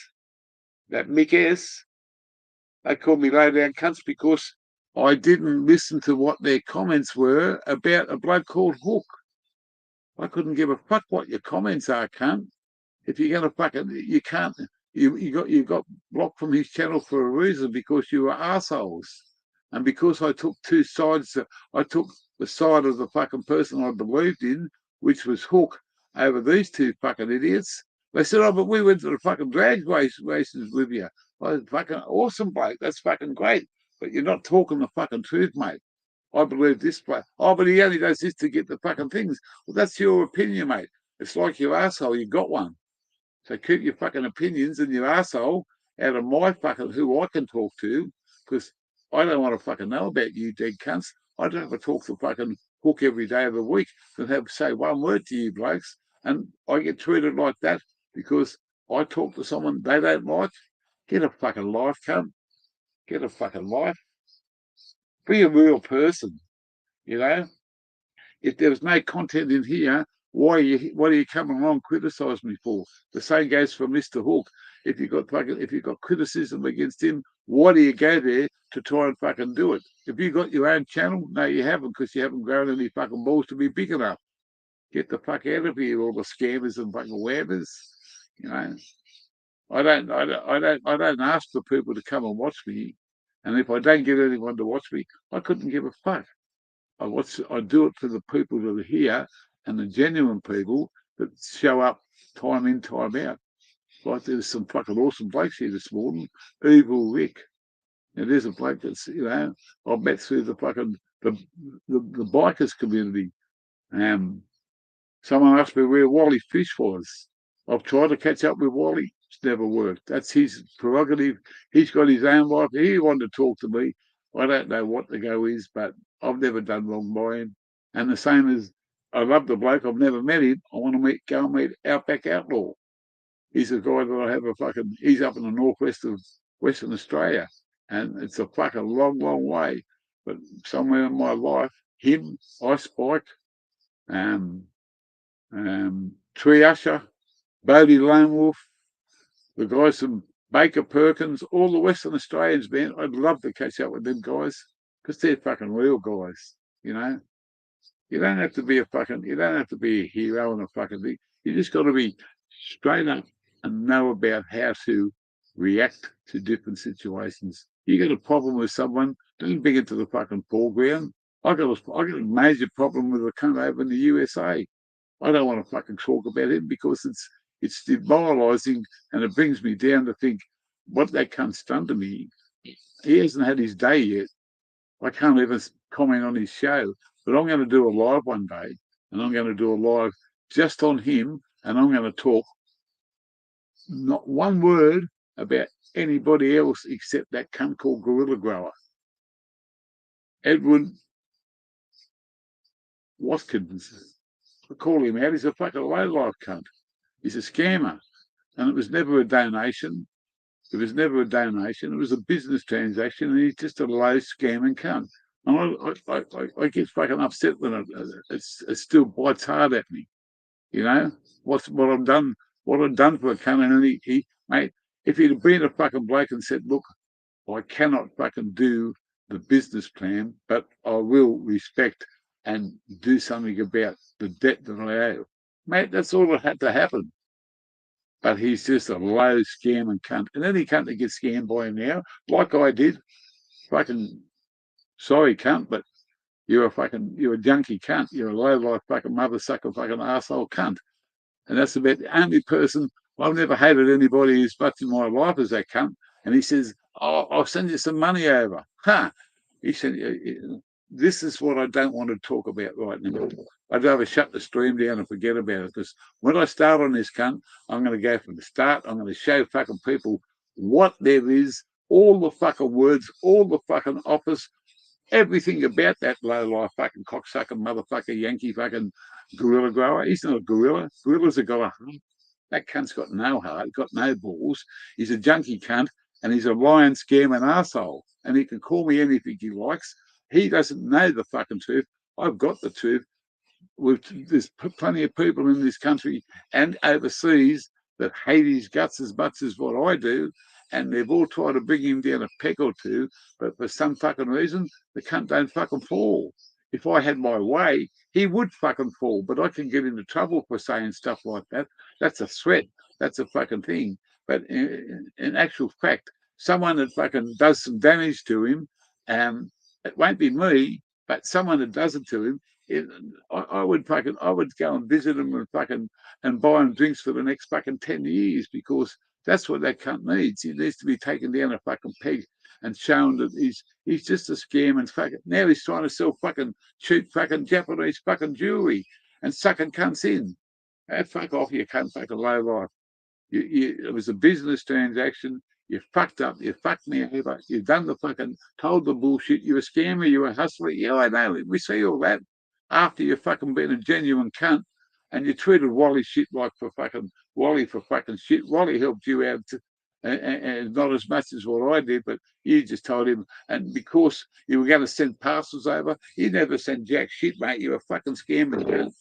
they called me low down cunts because I didn't listen to what their comments were about a bloke called Hook. I couldn't give a fuck what your comments are, cunt. If you're gonna fucking, you can't. You got blocked from his channel for a reason because you were assholes, and because I took 2 sides. I took the side of the fucking person I believed in, which was Hook, over these 2 fucking idiots. They said, "Oh, but we went to the fucking drag races with you." Oh, fucking awesome, bloke. That's fucking great. But you're not talking the fucking truth, mate. I believe this bloke. Oh, but he only does this to get the fucking things. Well, that's your opinion, mate. It's like your asshole. You got one. So keep your fucking opinions and your asshole out of my fucking who I can talk to, because I don't want to fucking know about you, dead cunts. I don't have to talk to fucking Hook every day of the week and have to say 1 word to you blokes. And I get treated like that because I talk to someone they don't like. Get a fucking life, cunt. Get a fucking life. Be a real person, you know. If there was no content in here, what are you coming along criticise me for? The same goes for Mr. Hook. If you've got criticism against him, why do you go there to try and fucking do it? If you got your own channel, no, you haven't, because you haven't grown any fucking balls to be big enough. Get the fuck out of here, all the scammers and fucking whabbers. You know, I don't ask for people to come and watch me, and if I don't get anyone to watch me, I couldn't give a fuck. I do it for the people that are here and the genuine people that show up time in, time out. Like there's some fucking awesome blokes here this morning. Evil Rick. Now there's a bloke that's, you know, I've met through the fucking the bikers community. Someone asked me where Wally Fish was. I've tried to catch up with Wally. It's never worked. That's his prerogative. He's got his own life. He wanted to talk to me. I don't know what the go is, but I've never done wrong by him. And the same as I love the bloke, I've never met him. I want to go and meet Outback Outlaw. He's a guy that I have he's up in the northwest of Western Australia. And it's a fucking long, long way. But somewhere in my life, him, Ice Spike, Tree Usher, Bodie Lone Wolf, the guys from Baker Perkins, all the Western Australians, man, I'd love to catch up with them guys because they're fucking real guys, you know. You don't have to be a hero and a fucking thing. You just got to be straight up and know about how to react to different situations. You got a problem with someone, don't bring it to the fucking foreground. I got a major problem with a cunt over in the USA. I don't want to fucking talk about him because it's demoralising and it brings me down to think what that cunt's done to me. He hasn't had his day yet. I can't even comment on his show, but I'm going to do a live one day, and I'm going to do a live just on him, and I'm going to talk not one word about anybody else except that cunt called Gorilla Grower. Edward Watkins. I call him out. He's a fucking low-life cunt. He's a scammer. And it was never a donation. It was never a donation. It was a business transaction, and he's just a low scamming cunt. And I get fucking upset when it still bites hard at me. You know what I've done for a cunt, and he mate. If he'd have been a fucking bloke and said, "Look, I cannot fucking do the business plan, but I will respect and do something about the debt that I owe," mate, that's all that had to happen. But he's just a low scamming cunt. And any cunt that gets scammed by him now, like I did, fucking sorry cunt, but you're a junkie cunt. You're a low life fucking mother sucker fucking asshole cunt. And that's about the only person. I've never hated anybody as much in my life as that cunt. And he says, "Oh, I'll send you some money over." Huh? He said, "This is what I don't want to talk about right now. I'd rather shut the stream down and forget about it, because when I start on this cunt, I'm going to go from the start. I'm going to show fucking people what there is, all the fucking words, all the fucking offers, everything about that low-life fucking cocksucker motherfucker Yankee fucking gorilla grower. He's not a gorilla. Gorillas have got a heart. That cunt's got no heart, got no balls. He's a junkie cunt, and he's a lying, scamming arsehole. And he can call me anything he likes. He doesn't know the fucking truth. I've got the truth. There's plenty of people in this country and overseas that hate his guts as much as what I do, and they've all tried to bring him down a peg or two, but for some fucking reason, the cunt don't fucking fall. If I had my way, he would fucking fall, but I can get into trouble for saying stuff like that. That's a threat. That's a fucking thing. But in actual fact, someone that fucking does some damage to him, it won't be me, but someone that does it to him, I would go and visit him and buy him drinks for the next fucking 10 years, because that's what that cunt needs. He needs to be taken down a fucking peg and shown that he's just a scam, and fucking now he's trying to sell fucking cheap fucking Japanese fucking jewelry and sucking cunts in. Fuck off, you cunt fucking low life. It was a business transaction. You fucked up. You fucked me over. You've done the fucking, told the bullshit. You're a scammer. You're a hustler. Yeah, I know. We see all that. After you've fucking been a genuine cunt, and you treated Wally shit like Wally for fucking shit. Wally helped you out, and not as much as what I did, but you just told him. And because you were going to send parcels over, you never sent jack shit, mate. You're a fucking scammer, cunt.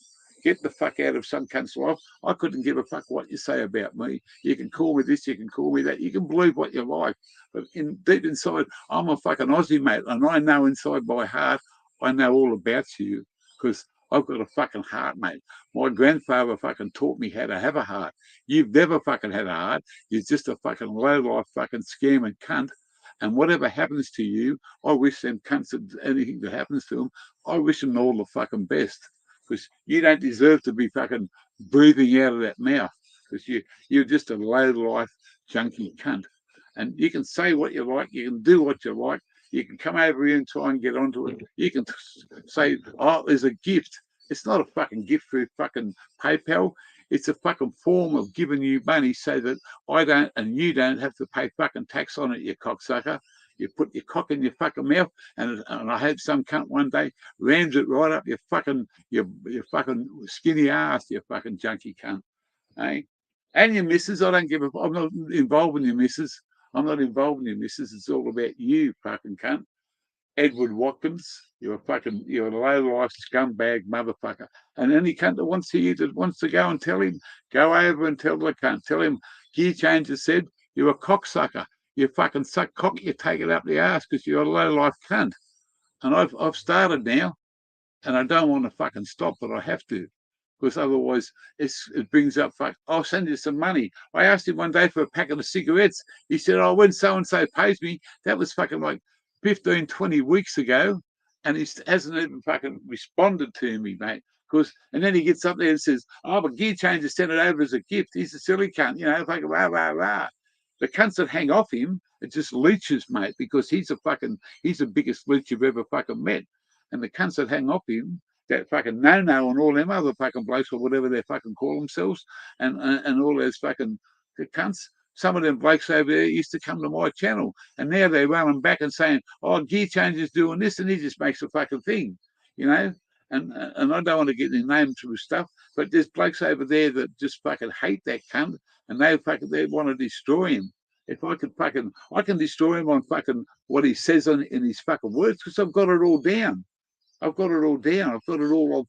Get the fuck out of some cunt's life. I couldn't give a fuck what you say about me. You can call me this, you can call me that. You can believe what you like. But deep inside, I'm a fucking Aussie, mate. And I know inside my heart, I know all about you, because I've got a fucking heart, mate. My grandfather fucking taught me how to have a heart. You've never fucking had a heart. You're just a fucking low-life fucking scamming cunt. And whatever happens to you, I wish them cunts, anything that happens to them, I wish them all the fucking best. Because you don't deserve to be fucking breathing out of that mouth, because you're just a low-life junkie cunt. And you can say what you like, you can do what you like, you can come over here and try and get onto it. You can say, "Oh, there's a gift." It's not a fucking gift through fucking PayPal. It's a fucking form of giving you money so that I don't and you don't have to pay fucking tax on it, you cocksucker. You put your cock in your fucking mouth, and I hope some cunt one day rams it right up your fucking skinny ass, you fucking junkie cunt, eh? And your missus, I don't give a. I'm not involved in your missus. I'm not involved in your missus. It's all about you, fucking cunt. Edward Watkins, you're a low-life scumbag motherfucker. And any cunt that wants to go and tell him, go over and tell the cunt. Tell him Gear Changer said you're a cocksucker. You fucking suck cock, you take it up the ass because you're a low-life cunt. And I've started now, and I don't want to fucking stop, but I have to. Because otherwise it brings up, I'll send you some money. I asked him one day for a packet of cigarettes. He said, oh, when so-and-so pays me, that was fucking like 15, 20 weeks ago, and he hasn't even fucking responded to me, mate. And then he gets up there and says, oh, but Gear Changer sent it over as a gift. He's a silly cunt, fucking rah, rah, rah. The cunts that hang off him are just leeches, mate, because he's the biggest leech you've ever fucking met. And the cunts that hang off him, that fucking no-no and all them other fucking blokes or whatever they fucking call themselves, and all those fucking cunts, some of them blokes over there used to come to my channel, and now they're running back and saying, oh, Gear Changer's doing this, and he just makes a fucking thing, And I don't want to get their names through stuff, but there's blokes over there that just fucking hate that cunt, and they want to destroy him. If I can destroy him on fucking what he says in his fucking words, because I've got it all down. I've got it all down. I've got it all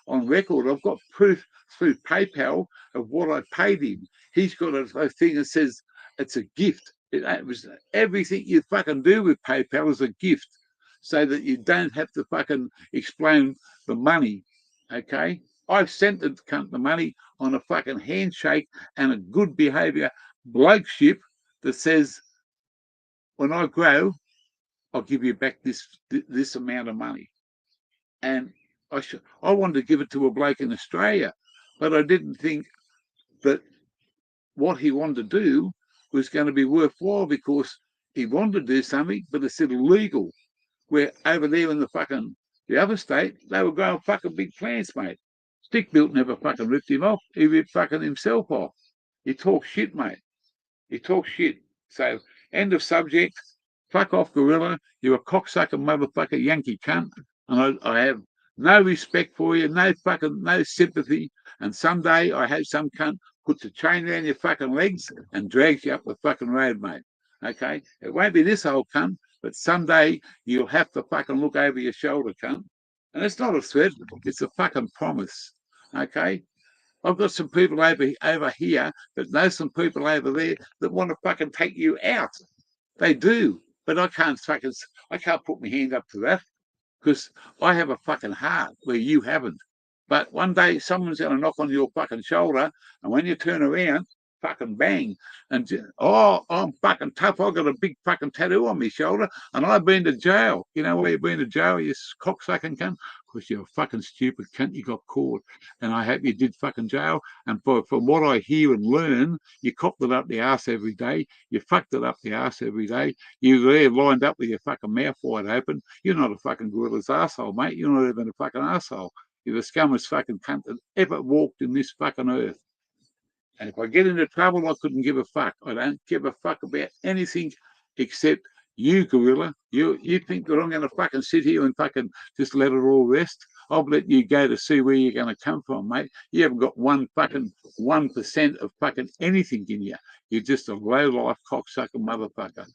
on record. I've got proof through PayPal of what I paid him. He's got a thing that says it's a gift. It was everything you fucking do with PayPal is a gift, so that you don't have to fucking explain the money. Okay, I've sent the cunt the money on a fucking handshake and a good behaviour blokeship that says, when I grow, I'll give you back this amount of money. And I wanted to give it to a bloke in Australia, but I didn't think that what he wanted to do was going to be worthwhile, because he wanted to do something, but it's illegal. Where over there in the other state, they were growing fucking big plants, mate. Stick Built never fucking ripped him off. He ripped fucking himself off. He talks shit, mate. He talks shit. So, end of subject. Fuck off, Gorilla. You're a cocksucker motherfucker, Yankee cunt. And I have no respect for you, no sympathy. And someday I hope some cunt puts a chain around your fucking legs and drags you up the fucking road, mate. Okay? It won't be this old cunt, but someday you'll have to fucking look over your shoulder, cunt. And it's not a threat, it's a fucking promise. Okay? I've got some people over here that know some people over there that want to fucking take you out. They do. But I can't put my hand up to that, because I have a fucking heart where you haven't. But one day someone's going to knock on your fucking shoulder, and when you turn around, fucking bang. And, oh, I'm fucking tough. I've got a big fucking tattoo on my shoulder, and I've been to jail. You know why you've been to jail, you cocksucking cunt? Because you're a fucking stupid cunt. You got caught. And I hope you did fucking jail. And from what I hear and learn, you copped it up the arse every day. You fucked it up the arse every day. You're there lined up with your fucking mouth wide open. You're not a fucking gorilla's arsehole, mate. You're not even a fucking arsehole. You're the scummest fucking cunt that ever walked in this fucking earth. And if I get into trouble, I couldn't give a fuck. I don't give a fuck about anything except you, Gorilla. You think that I'm going to fucking sit here and fucking just let it all rest? I'll let you go to see where you're going to come from, mate. You haven't got 1% of fucking anything in you. You're just a low-life cocksucker motherfucker.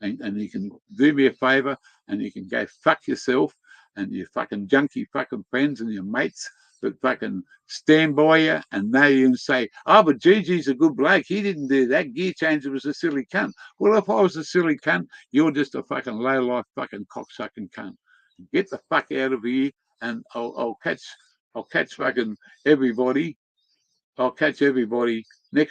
And you can do me a favour, and you can go fuck yourself and your fucking junkie fucking friends and your mates that fucking stand by you and know you and say, oh, but Gigi's a good bloke. He didn't do that. Gear Changer was a silly cunt. Well, if I was a silly cunt, you're just a fucking low-life fucking cocksucking cunt. Get the fuck out of here, and I'll catch fucking everybody. I'll catch everybody next